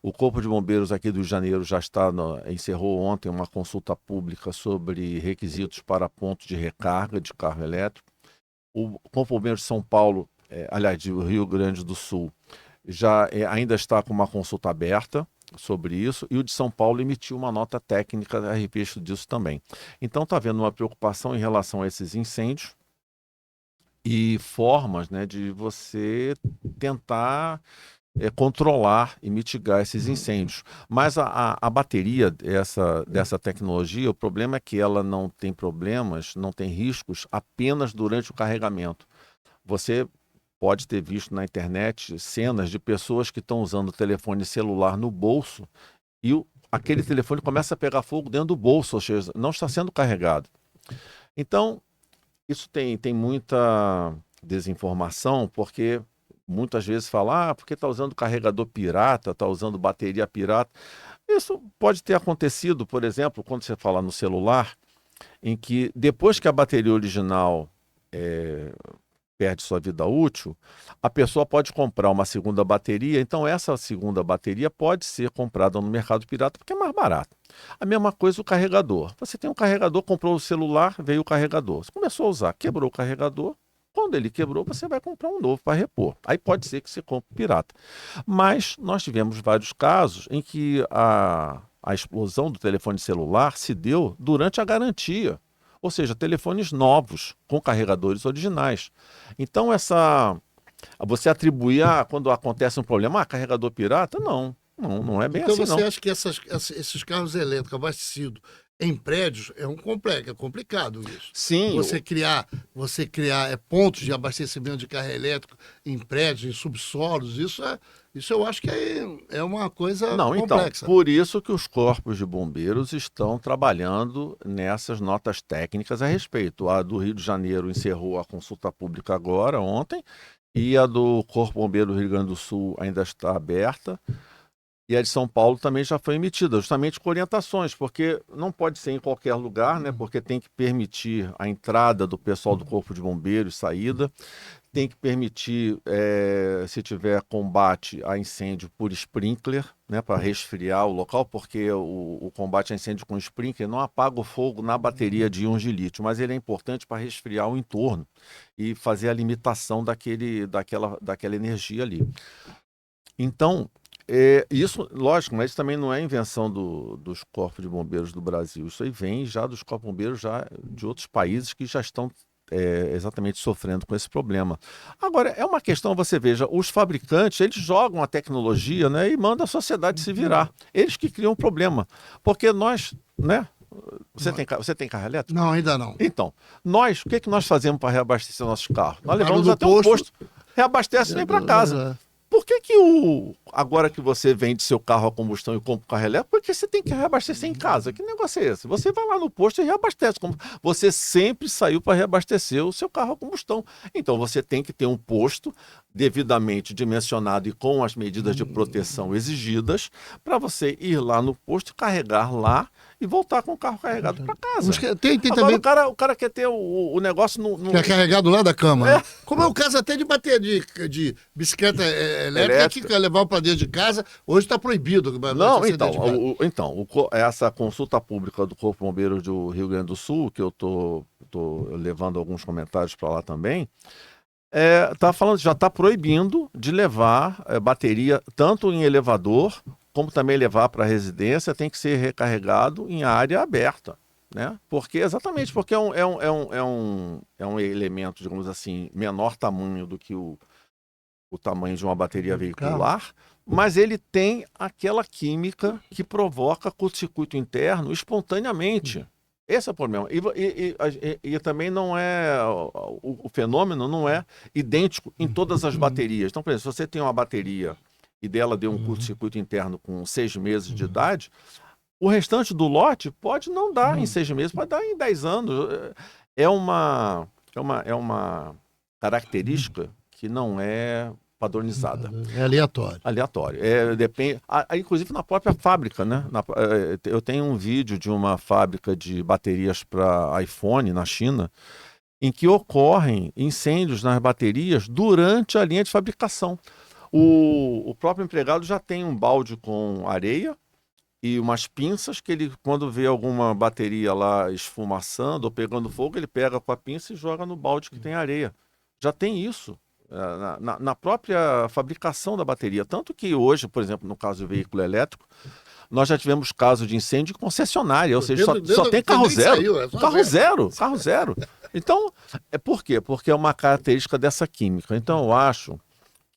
O Corpo de Bombeiros aqui do Rio de Janeiro já encerrou ontem uma consulta pública sobre requisitos para pontos de recarga de carro elétrico. O Corpo de Bombeiros de São Paulo, aliás, do Rio Grande do Sul, já ainda está com uma consulta aberta sobre isso, e o de São Paulo emitiu uma nota técnica a respeito disso também. Então está havendo uma preocupação em relação a esses incêndios e formas, né, de você tentar controlar e mitigar esses incêndios. Mas a bateria dessa tecnologia, o problema é que ela não tem problemas, não tem riscos apenas durante o carregamento. Você pode ter visto na internet cenas de pessoas que estão usando o telefone celular no bolso e aquele telefone começa a pegar fogo dentro do bolso, ou seja, não está sendo carregado. Então, isso tem muita desinformação, porque muitas vezes fala, porque está usando carregador pirata, está usando bateria pirata. Isso pode ter acontecido, por exemplo, quando você fala no celular, em que depois que a bateria original perde sua vida útil, a pessoa pode comprar uma segunda bateria, então essa segunda bateria pode ser comprada no mercado pirata porque é mais barato. A mesma coisa o carregador. Você tem um carregador, comprou o celular, veio o carregador. Você começou a usar, quebrou o carregador, quando ele quebrou, você vai comprar um novo para repor. Aí pode ser que você compre pirata. Mas nós tivemos vários casos em que a explosão do telefone celular se deu durante a garantia. Ou seja, telefones novos, com carregadores originais. Então, você atribuir, quando acontece um problema, carregador pirata? Não é bem
então
assim,
você
não.
acha que esses carros elétricos abastecidos em prédios é complicado isso.
Sim.
Você criar pontos de abastecimento de carro elétrico em prédios, em subsolos, isso eu acho que é uma coisa complexa.
Então, por isso que os corpos de bombeiros estão trabalhando nessas notas técnicas a respeito. A do Rio de Janeiro encerrou a consulta pública agora, ontem, e a do Corpo Bombeiro do Rio Grande do Sul ainda está aberta. E a de São Paulo também já foi emitida, justamente com orientações, porque não pode ser em qualquer lugar, né? Porque tem que permitir a entrada do pessoal do Corpo de Bombeiros, saída, tem que permitir, se tiver combate a incêndio por sprinkler, né? Para resfriar o local, porque o combate a incêndio com sprinkler não apaga o fogo na bateria de íons de lítio, mas ele é importante para resfriar o entorno e fazer a limitação daquela energia ali. Então, isso, lógico, mas isso também não é invenção dos corpos de bombeiros do Brasil. Isso aí vem já dos corpos de bombeiros de outros países que já estão exatamente sofrendo com esse problema. Agora, é uma questão, você veja, os fabricantes, eles jogam a tecnologia, né, e mandam a sociedade se virar. Eles que criam o problema. Porque nós, né? Você tem carro elétrico?
Não, ainda não.
Então, o que nós fazemos para reabastecer nossos carros? Nós levamos até um posto, reabastece e vem para casa. Por que agora que você vende seu carro a combustão e compra um carro elétrico, por que você tem que reabastecer em casa? Que negócio é esse? Você vai lá no posto e reabastece. Você sempre saiu para reabastecer o seu carro a combustão. Então você tem que ter um posto devidamente dimensionado e com as medidas de proteção exigidas para você ir lá no posto, carregar lá e voltar com o carro carregado para casa.
Tem
Agora
também...
o cara quer ter o negócio no...
Que é carregado lá da cama. Né? Como é o caso até de bater de bicicleta elétrica que quer levar para dentro de casa, hoje está proibido.
Não, essa consulta pública do Corpo Bombeiro do Rio Grande do Sul, que eu tô levando alguns comentários para lá também, já está proibindo de levar bateria tanto em elevador, como também levar para a residência, tem que ser recarregado em área aberta. Né? Exatamente porque é um elemento, digamos assim, menor tamanho do que o tamanho de uma bateria veicular, mas ele tem aquela química que provoca curto-circuito interno espontaneamente. Esse é o problema. E também não é... O fenômeno não é idêntico em todas as baterias. Então, por exemplo, se você tem uma bateria e dela deu um curto-circuito interno com 6 meses de idade, o restante do lote pode não dar em 6 meses, pode dar em 10 anos. É uma característica que não é padronizada.
É aleatório.
Aleatório. Depende, inclusive na própria fábrica, né? Eu tenho um vídeo de uma fábrica de baterias para iPhone na China, em que ocorrem incêndios nas baterias durante a linha de fabricação. O próprio empregado já tem um balde com areia e umas pinças que ele, quando vê alguma bateria lá esfumaçando ou pegando fogo, ele pega com a pinça e joga no balde que tem areia. Já tem isso na própria fabricação da bateria. Tanto que hoje, por exemplo, no caso do veículo elétrico, nós já tivemos casos de incêndio de concessionária, ou seja, só tem carro zero. Carro zero. Então, por quê? Porque é uma característica dessa química. Então, eu acho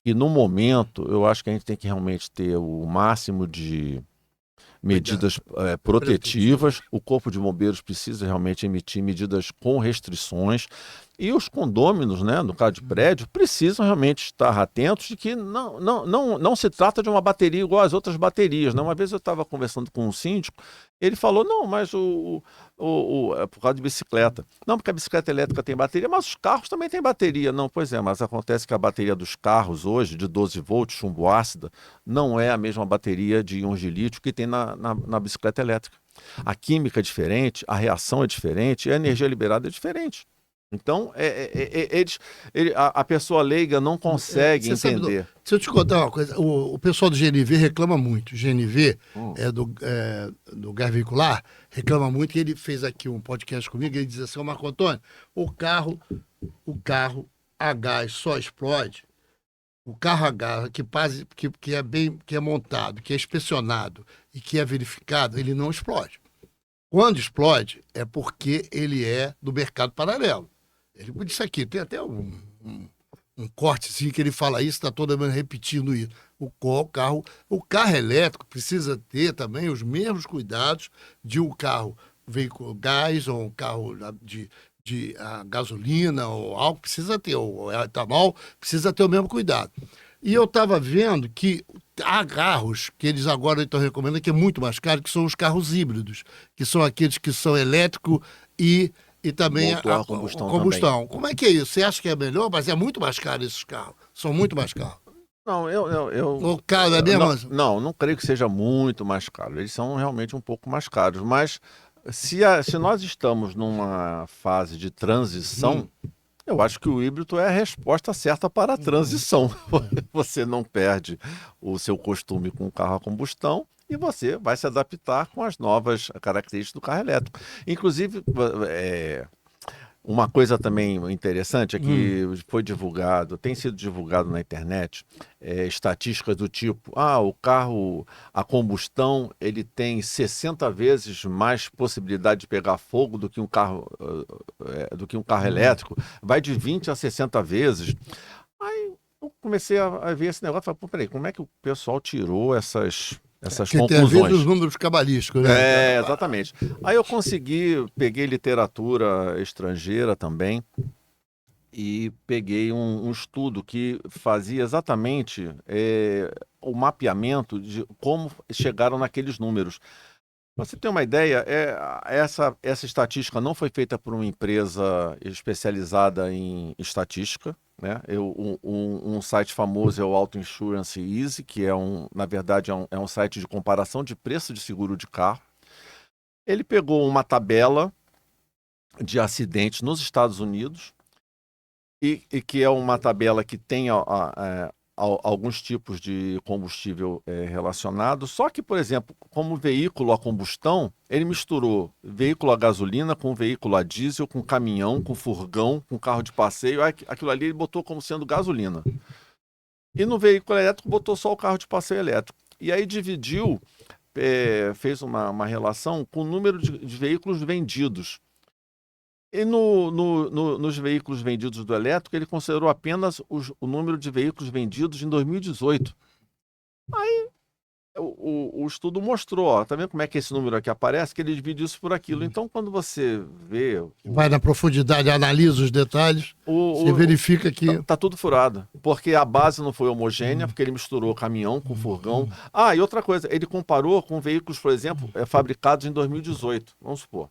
E no momento, eu acho que a gente tem que realmente ter o máximo de medidas protetivas. O Corpo de Bombeiros precisa realmente emitir medidas com restrições. E os condôminos, né, no caso de prédio, precisam realmente estar atentos de que não se trata de uma bateria igual às outras baterias. Né? Uma vez eu estava conversando com um síndico, ele falou, não, mas é por causa de bicicleta. Não, porque a bicicleta elétrica tem bateria, mas os carros também têm bateria. Não, pois é, mas acontece que a bateria dos carros hoje, de 12 volts, chumbo ácida, não é a mesma bateria de íons de lítio que tem na bicicleta elétrica. A química é diferente, a reação é diferente, a energia liberada é diferente. Então, a pessoa leiga não consegue entender.
Se eu te contar uma coisa, o pessoal do GNV reclama muito. O GNV do gás veicular reclama muito, e ele fez aqui um podcast comigo, e ele diz assim, Marco Antônio, o carro a gás só explode, o carro a gás que é montado, que é inspecionado e que é verificado, ele não explode. Quando explode, é porque ele é do mercado paralelo. Ele disse aqui, tem até um cortezinho que ele fala isso, está toda vez repetindo isso. O carro elétrico precisa ter também os mesmos cuidados de um carro veículo gás ou um carro de gasolina ou álcool, precisa ter, ou etanol, precisa ter o mesmo cuidado. E eu estava vendo que há carros que eles agora estão recomendando que é muito mais caro, que são os carros híbridos, que são aqueles que são elétricos e também a combustão. Como é que é isso? Você acha que é melhor? Mas é muito mais caro esses carros. São muito mais caros.
Não,
O carro é mesmo?
Não creio que seja muito mais caro. Eles são realmente um pouco mais caros. Mas se nós estamos numa fase de transição, eu acho que o híbrido é a resposta certa para a transição. Você não perde o seu costume com o carro a combustão e você vai se adaptar com as novas características do carro elétrico. Inclusive, uma coisa também interessante é que tem sido divulgado na internet estatísticas do tipo, o carro a combustão ele tem 60 vezes mais possibilidade de pegar fogo do que um carro elétrico, vai de 20 a 60 vezes. Aí eu comecei a ver esse negócio e falei, peraí, como é que o pessoal tirou essas conclusões?
Tem a ver dos números cabalísticos, né?
Exatamente. Aí eu peguei literatura estrangeira também e peguei um estudo que fazia exatamente o mapeamento de como chegaram naqueles números. Pra você ter uma ideia, essa estatística não foi feita por uma empresa especializada em estatística, né? Um site famoso é o Auto Insurance Easy, que na verdade é um site de comparação de preço de seguro de carro. Ele pegou uma tabela de acidentes nos Estados Unidos e que é uma tabela que tem alguns tipos de combustível relacionado. Só que, por exemplo, como veículo a combustão, ele misturou veículo a gasolina com veículo a diesel, com caminhão, com furgão, com carro de passeio. Aquilo ali ele botou como sendo gasolina. E no veículo elétrico botou só o carro de passeio elétrico. E aí dividiu, fez uma relação com o número de veículos vendidos. E nos veículos vendidos do elétrico, ele considerou apenas o número de veículos vendidos em 2018. Aí o estudo mostrou, tá vendo como é que esse número aqui aparece? Que ele divide isso por aquilo. Então, quando você vê...
Vai na profundidade, analisa os detalhes, você verifica que...
Tá tudo furado, porque a base não foi homogênea, porque ele misturou caminhão com furgão. E outra coisa, ele comparou com veículos, por exemplo, fabricados em 2018, vamos supor.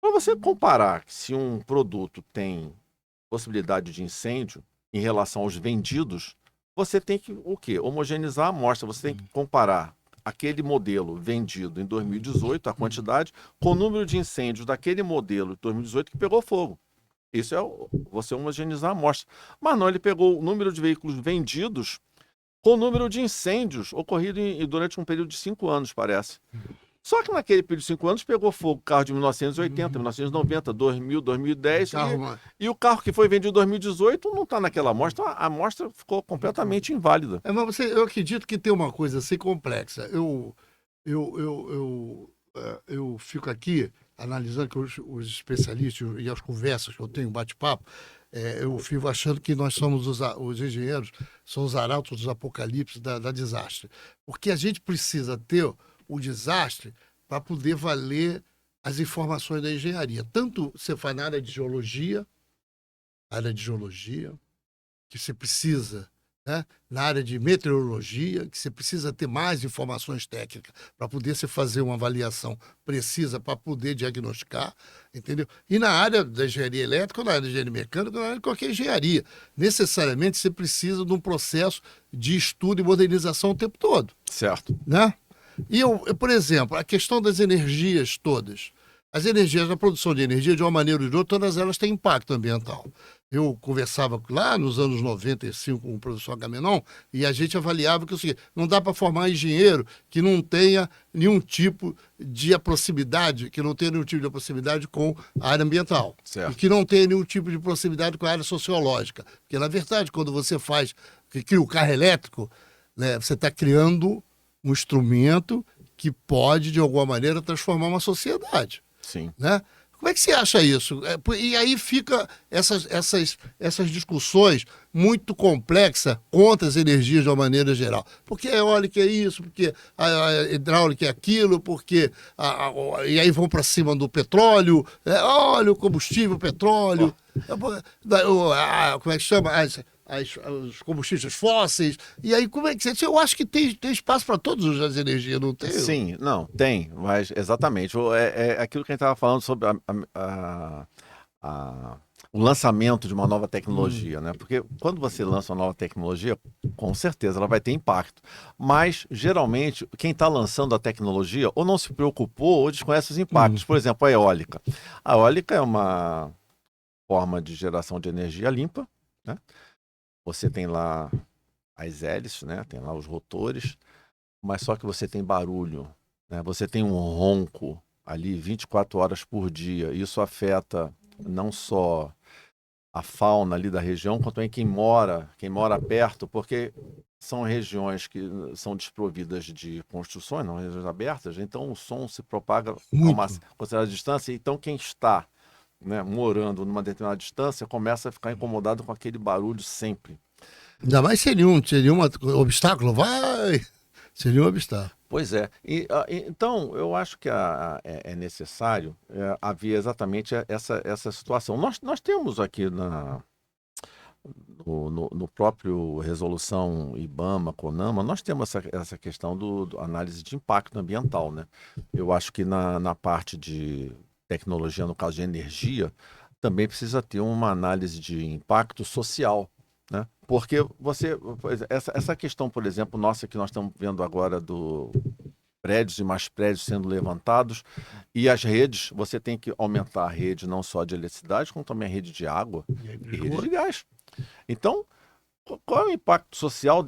Para você comparar se um produto tem possibilidade de incêndio em relação aos vendidos, você tem que o quê? Homogeneizar a amostra. Você tem que comparar aquele modelo vendido em 2018, a quantidade, com o número de incêndios daquele modelo de 2018 que pegou fogo. Isso é você homogeneizar a amostra. Mas não, ele pegou o número de veículos vendidos com o número de incêndios ocorridos durante um período de 5 anos, parece. Só que naquele período de 5 anos pegou fogo o carro de 1980, 1990, 2000, 2010. E o carro que foi vendido em 2018 não está naquela amostra. A amostra ficou completamente inválida.
Mas eu acredito que tem uma coisa assim complexa. Eu fico aqui analisando que os especialistas e as conversas que eu tenho, bate-papo, eu vivo achando que nós somos os engenheiros, são os arautos dos apocalipses da desastre. Porque a gente precisa ter o desastre para poder valer as informações da engenharia. Tanto você faz na área de geologia, que você precisa, né? Na área de meteorologia, que você precisa ter mais informações técnicas para poder se fazer uma avaliação precisa para poder diagnosticar, entendeu? E na área da engenharia elétrica, na área da engenharia mecânica, na área de qualquer engenharia. Necessariamente você precisa de um processo de estudo e modernização o tempo todo.
Certo.
Né? E por exemplo, a questão das energias todas. As energias, a produção de energia, de uma maneira ou de outra, todas elas têm impacto ambiental. Eu conversava lá nos anos 95 com o professor Agamenon e a gente avaliava que é o seguinte, não dá para formar engenheiro que não tenha nenhum tipo de proximidade, com a área ambiental.
Certo.
E que não tenha nenhum tipo de proximidade com a área sociológica. Porque, na verdade, quando você cria o carro elétrico, né, você está criando um instrumento que pode, de alguma maneira, transformar uma sociedade.
Sim.
Né? Como é que você acha isso? E aí fica essas discussões muito complexas contra as energias de uma maneira geral. Porque a eólica é isso, porque a hidráulica é aquilo, porque e aí vão para cima do petróleo, óleo, combustível, petróleo, como é que chama? Os combustíveis fósseis, e aí como é que você... Eu acho que tem espaço para todas as energias, não tem?
Sim, não, tem, mas exatamente, é aquilo que a gente estava falando sobre o lançamento de uma nova tecnologia, né? Porque quando você lança uma nova tecnologia, com certeza ela vai ter impacto, mas geralmente quem está lançando a tecnologia ou não se preocupou ou desconhece os impactos. Por exemplo, a eólica. A eólica é uma forma de geração de energia limpa, né? Você tem lá as hélices, né? Tem lá os rotores, mas só que você tem barulho, né? Você tem um ronco ali 24 horas por dia. Isso afeta não só a fauna ali da região, quanto também quem mora perto, porque são regiões que são desprovidas de construções, não regiões abertas, então o som se propaga a uma considerável distância. Então quem está, né, morando numa determinada distância, começa a ficar incomodado com aquele barulho sempre.
Ainda mais seria um obstáculo, seria um obstáculo.
Pois é. Então, eu acho que é necessário haver exatamente essa situação. Nós temos aqui no próprio resolução IBAMA, CONAMA, nós temos essa questão do análise de impacto ambiental, né? Eu acho que na parte de tecnologia, no caso de energia, também precisa ter uma análise de impacto social, né? Porque essa questão, por exemplo, nossa, que nós estamos vendo agora do prédios e mais prédios sendo levantados, e as redes, você tem que aumentar a rede não só de eletricidade, como também a rede de água e rede de gás. Então, qual é o impacto social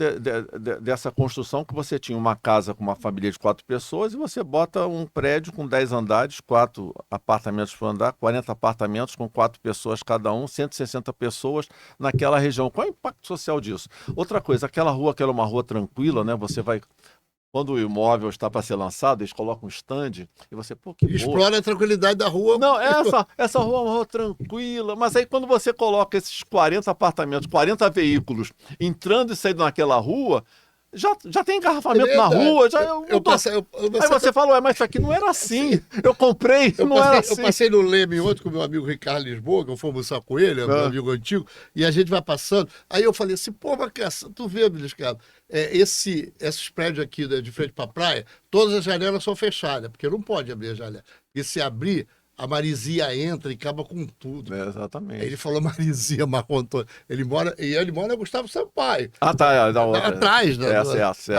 dessa construção que você tinha uma casa com uma família de 4 pessoas e você bota um prédio com 10 andares, 4 apartamentos por andar, 40 apartamentos com 4 pessoas cada um, 160 pessoas naquela região. Qual é o impacto social disso? Outra coisa, aquela rua que era uma rua tranquila, né? Você vai... Quando o imóvel está para ser lançado, eles colocam um stand e você, pô, que
explora a tranquilidade da rua.
Não, essa rua é uma rua tranquila, mas aí quando você coloca esses 40 apartamentos, 40 veículos entrando e saindo naquela rua, já tem engarrafamento na rua. Aí você fala, mas isso aqui não era assim. Eu comprei, era assim.
Eu passei no Leme ontem com meu amigo Ricardo Lisboa, que eu fui almoçar com ele, meu amigo antigo, e a gente vai passando. Aí eu falei assim, pô, mas tu vê, Beliscado, esses prédios aqui de frente para a praia, todas as janelas são fechadas, porque não pode abrir a janela. E se abrir, a Marizia entra e acaba com tudo.
Exatamente.
Aí ele falou Marizia, Marco Antônio. Ele mora na Gustavo Sampaio.
Tá, da outra.
Atrás,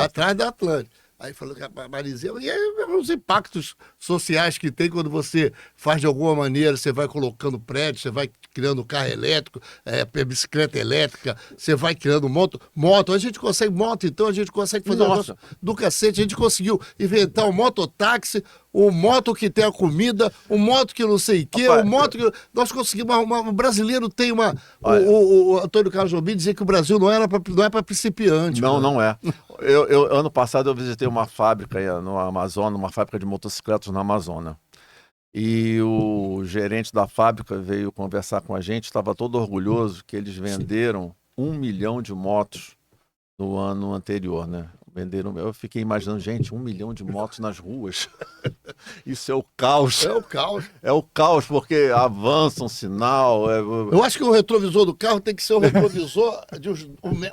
atrás
da Atlântica. Aí falou que a Marizia... E aí, os impactos sociais que tem quando você faz de alguma maneira, você vai colocando prédio, você vai criando carro elétrico, bicicleta elétrica, você vai criando moto. A gente consegue moto, então a gente consegue fazer um negócio do cacete. A gente conseguiu inventar um mototáxi, o moto que tem a comida, o moto que não sei o quê, o moto que... Nós conseguimos... O brasileiro tem uma... O Antônio Carlos Jobim dizia que o Brasil não é para principiante.
Não é. Ano passado eu visitei uma fábrica no Amazonas, uma fábrica de motocicletas na Amazônia. E o gerente da fábrica veio conversar com a gente, estava todo orgulhoso que eles venderam 1 milhão de motos no ano anterior, né? Venderam, eu fiquei imaginando, gente, 1 milhão de motos nas ruas. Isso é o caos.
É o caos.
É o caos, porque avança um sinal.
Eu acho que o retrovisor do carro tem que ser um retrovisor de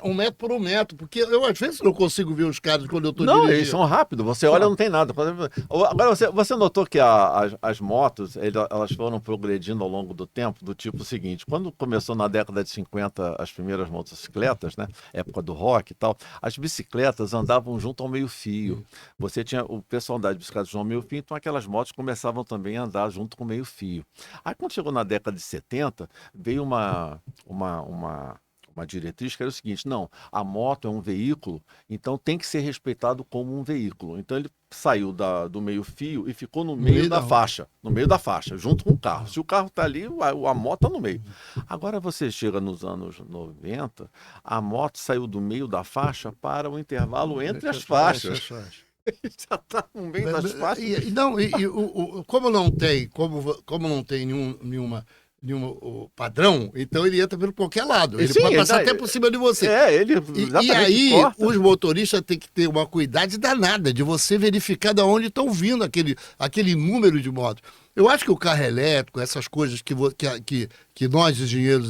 um metro por um metro, porque eu às vezes não consigo ver os caras quando eu estou
Não,
dirigindo.
eles são rápidos, você olha não tem nada. Agora, você notou que as motos, elas foram progredindo ao longo do tempo, do tipo seguinte, quando começou na década de 50 as primeiras motocicletas, né, época do rock e tal, as bicicletas andavam junto ao meio-fio. Você tinha o pessoal andar de bicicleta junto ao meio-fio, então aquelas motos começavam também a andar junto com o meio-fio. Aí quando chegou na década de 70, veio uma diretriz que era o seguinte, não, a moto é um veículo, então tem que ser respeitado como um veículo. Então ele saiu do meio-fio e ficou no meio da faixa, junto com o carro. Se o carro está ali, a moto está no meio. Agora você chega nos anos 90, a moto saiu do meio da faixa para o intervalo entre as faixas. Já está no meio das faixas.
Como não tem nenhuma padrão, então ele entra por qualquer lado. Ele pode passar até por cima de você. E aí, os motoristas têm que ter uma cuidado danada de você verificar de onde estão vindo aquele número de motos. Eu acho que o carro elétrico, essas coisas que nós, engenheiros,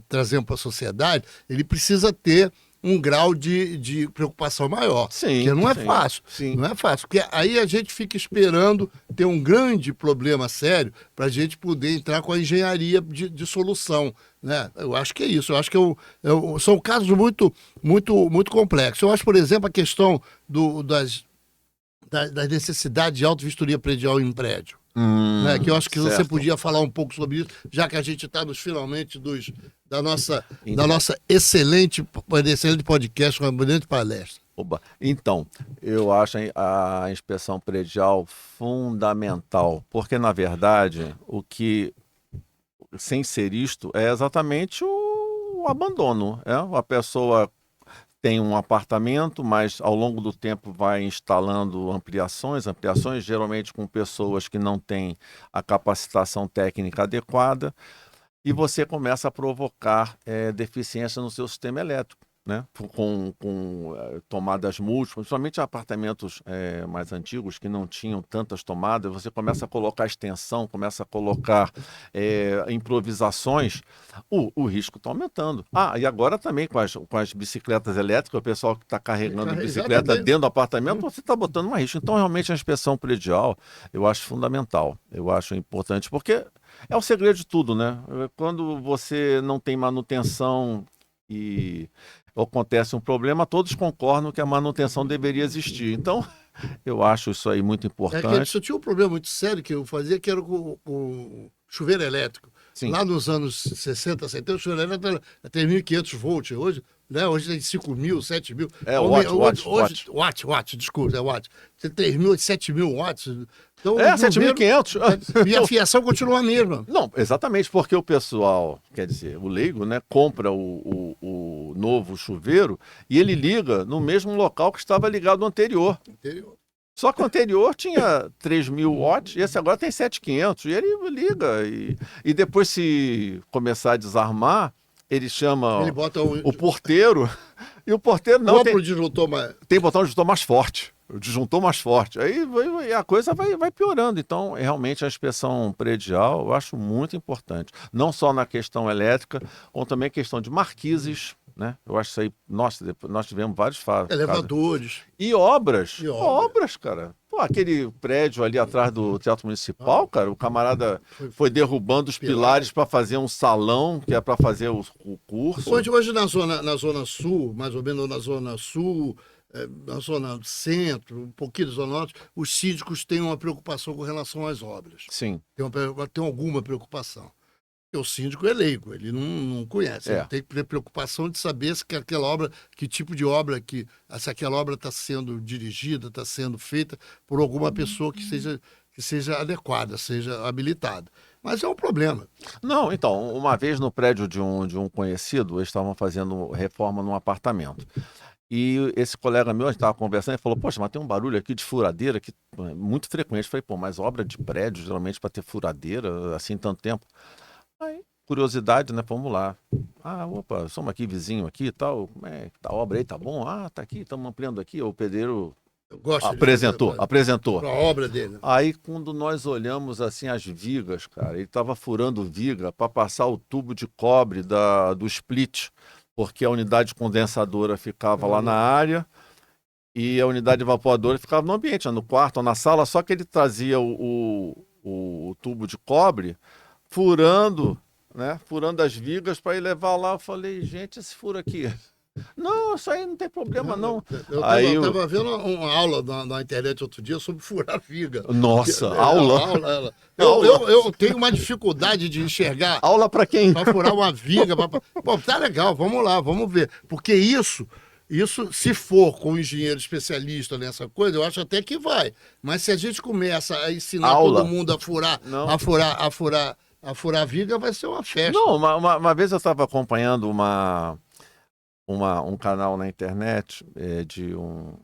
trazemos para a sociedade, ele precisa ter um grau de preocupação maior.
Sim,
porque não é fácil.
Sim.
Não é fácil. Porque aí a gente fica esperando ter um grande problema sério para a gente poder entrar com a engenharia de solução. Né? Eu acho que é isso. Eu acho que são casos muito, muito, muito complexos. Eu acho, por exemplo, a questão das necessidades de auto-vistoria predial em prédio. Né? Que eu acho que você podia falar um pouco sobre isso, já que a gente está nos finalmente da nossa excelente podcast, uma brilhante palestra.
Então, eu acho a inspeção predial fundamental, porque, na verdade, sem ser isto, é exatamente o abandono. A pessoa tem um apartamento, mas ao longo do tempo vai instalando ampliações, geralmente com pessoas que não têm a capacitação técnica adequada, e você começa a provocar deficiência no seu sistema elétrico, né? Com tomadas múltiplas, principalmente apartamentos mais antigos que não tinham tantas tomadas, você começa a colocar extensão, começa a colocar improvisações, o risco está aumentando. E agora também com as bicicletas elétricas, o pessoal que está carregando bicicleta dentro do apartamento, você está botando mais risco. Então, realmente, a inspeção predial, eu acho fundamental, eu acho importante, porque é o segredo de tudo, né? Quando você não tem manutenção e acontece um problema, todos concordam que a manutenção deveria existir. Então, eu acho isso aí muito importante.
Eu tinha um problema muito sério que eu fazia, que era com o chuveiro elétrico. Sim. Lá nos anos 60, 70, o chuveiro elétrico era 3.500 volts. Hoje tem 5.000, 7.000. Watt, desculpa, é watt. Tem 3.000, 7.000 watts. Então,
7.500.
E a fiação continua a mesma.
Não, exatamente, porque o pessoal, quer dizer, o leigo, né, compra o novo chuveiro e ele liga no mesmo local que estava ligado no anterior. Só que o anterior tinha 3.000 watts e esse agora tem 7.500. E ele liga. E depois, se começar a desarmar, ele chama o porteiro. E o porteiro não tem botão de disjuntor mais forte. O disjuntor mais forte. Aí a coisa vai piorando. Então, realmente, a inspeção predial eu acho muito importante. Não só na questão elétrica, como também a questão de marquises, né? Eu acho isso aí. Nós tivemos vários
elevadores.
E obras. Obras, cara. Pô, aquele prédio ali atrás do Teatro Municipal, cara, o camarada foi derrubando os pilares para fazer um salão, que é para fazer o curso.
Hoje na zona sul, mais ou menos na zona sul, na zona centro, um pouquinho da zona norte, os síndicos têm uma preocupação com relação às obras.
Sim.
Tem alguma preocupação. Porque o síndico é leigo, ele não conhece. Ele tem que ter preocupação de saber se aquela obra, que tipo de obra, se aquela obra está sendo dirigida, está sendo feita por alguma pessoa que seja adequada, seja habilitada. Mas é um problema.
Não, então, uma vez no prédio de um conhecido, eles estavam fazendo reforma num apartamento. E esse colega meu, a gente estava conversando, ele falou, poxa, mas tem um barulho aqui de furadeira que é muito frequente. Eu falei, pô, mas obra de prédio, geralmente para ter furadeira, assim, tanto tempo. Aí, curiosidade, né? Vamos lá. Ah, opa, somos aqui, vizinho aqui e tal. Como é que tá a obra aí? Tá bom? Ah, tá aqui, estamos ampliando aqui. O pedreiro
Eu gosto
apresentou.
a obra dele.
Aí, quando nós olhamos assim as vigas, cara, ele estava furando viga para passar o tubo de cobre do split, porque a unidade condensadora ficava lá na área e a unidade evaporadora ficava no ambiente, no quarto ou na sala, só que ele trazia o tubo de cobre furando, né? Furando as vigas para ir levar lá. Eu falei, gente, esse furo aqui. Não, isso aí não tem problema, não.
Eu tava vendo uma aula na internet outro dia sobre furar viga.
Nossa, aula?
Eu tenho uma dificuldade de enxergar.
Aula para quem?
Para furar uma viga. Bom, tá legal, vamos lá, vamos ver. Porque isso, se for com um engenheiro especialista nessa coisa, eu acho até que vai. Mas se a gente começa a ensinar todo mundo a furar viga, vai ser uma festa.
Não, uma vez eu estava acompanhando um canal na internet de um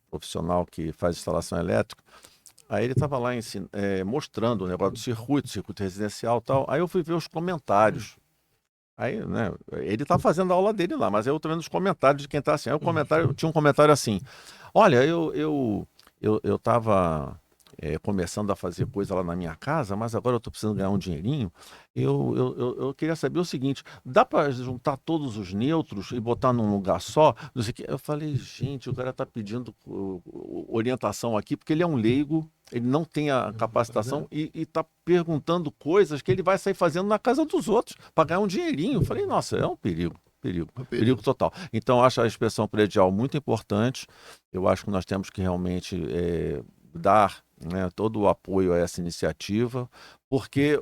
profissional que faz instalação elétrica. Aí ele estava lá mostrando o negócio do circuito residencial e tal. Aí eu fui ver os comentários. Aí, né, ele está fazendo a aula dele lá, mas eu estou vendo os comentários de quem está assim. Aí tinha um comentário assim, olha, eu estava começando a fazer coisa lá na minha casa, mas agora eu estou precisando ganhar um dinheirinho. Eu queria saber o seguinte, dá para juntar todos os neutros e botar num lugar só? Não sei o quê. Eu falei, gente, o cara está pedindo orientação aqui, porque ele é um leigo, ele não tem a capacitação e está perguntando coisas que ele vai sair fazendo na casa dos outros para ganhar um dinheirinho. Eu falei, nossa, é um perigo. Perigo total. Então, eu acho a inspeção predial muito importante. Eu acho que nós temos que realmente dar, né, todo o apoio a essa iniciativa, porque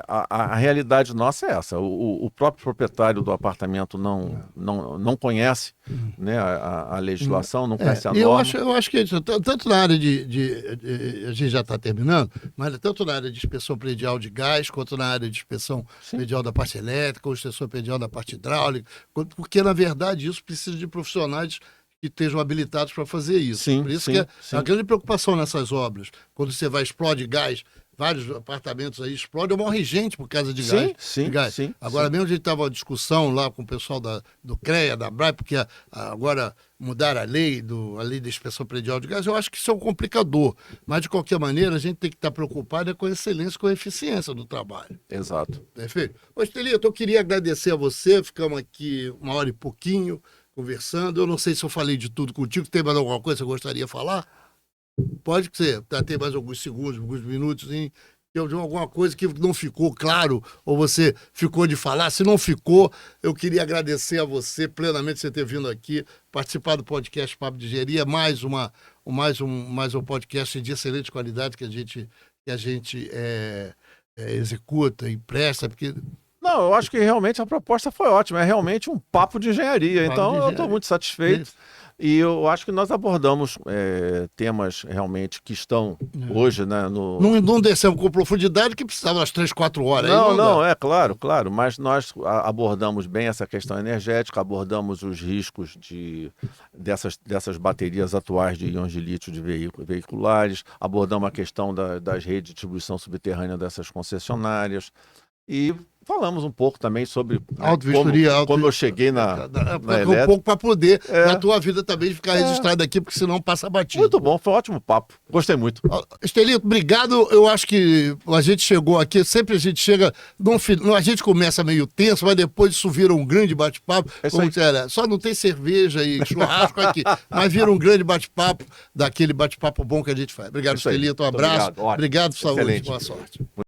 a realidade nossa é essa. O próprio proprietário do apartamento não conhece, né, a legislação, não conhece a norma.
Eu acho que tanto na área a gente já está terminando, mas tanto na área de inspeção predial de gás, quanto na área de inspeção predial da parte elétrica, ou inspeção predial da parte hidráulica, porque, na verdade, isso precisa de profissionais que estejam habilitados para fazer isso. Por isso a grande preocupação nessas obras, quando você explode gás, vários apartamentos aí explodem, morre gente por causa de gás. Agora mesmo a gente estava uma discussão lá com o pessoal do CREA, da BRAE, porque agora mudaram a lei da inspeção predial de gás. Eu acho que isso é um complicador, mas de qualquer maneira a gente tem que estar preocupado com a excelência, com a eficiência do trabalho.
Exato.
Perfeito? Ô, Estelito, eu queria agradecer a você, ficamos aqui 1 hora e pouquinho conversando. Eu não sei se eu falei de tudo contigo. Tem mais alguma coisa que você gostaria de falar? Pode ser. Tem mais alguns segundos, alguns minutos, de alguma coisa que não ficou claro ou você ficou de falar. Se não ficou, eu queria agradecer a você plenamente você ter vindo aqui, participar do podcast Papo de Engenharia, mais um podcast de excelente qualidade que a gente executa e presta, porque...
Não, eu acho que realmente a proposta foi ótima. É realmente um papo de engenharia. Então, eu estou muito satisfeito. E eu acho que nós abordamos temas realmente que estão hoje, né?
Não descemos com profundidade, que precisava umas 3, 4 horas.
Claro. Mas nós abordamos bem essa questão energética, abordamos os riscos dessas baterias atuais de íons de lítio de veiculares, abordamos a questão das redes de distribuição subterrânea dessas concessionárias. E falamos um pouco também sobre como eu cheguei na
um pouco para poder, na tua vida também, ficar registrado aqui, porque senão passa batido.
Muito bom, foi um ótimo papo. Gostei muito.
Estelito, obrigado. Eu acho que a gente chegou aqui, sempre a gente chega, a gente começa meio tenso, mas depois isso vira um grande bate-papo. Só não tem cerveja e churrasco aqui, mas vira um grande bate-papo, daquele bate-papo bom que a gente faz. Obrigado, Estelito. Um abraço. Obrigado, saúde. Boa sorte.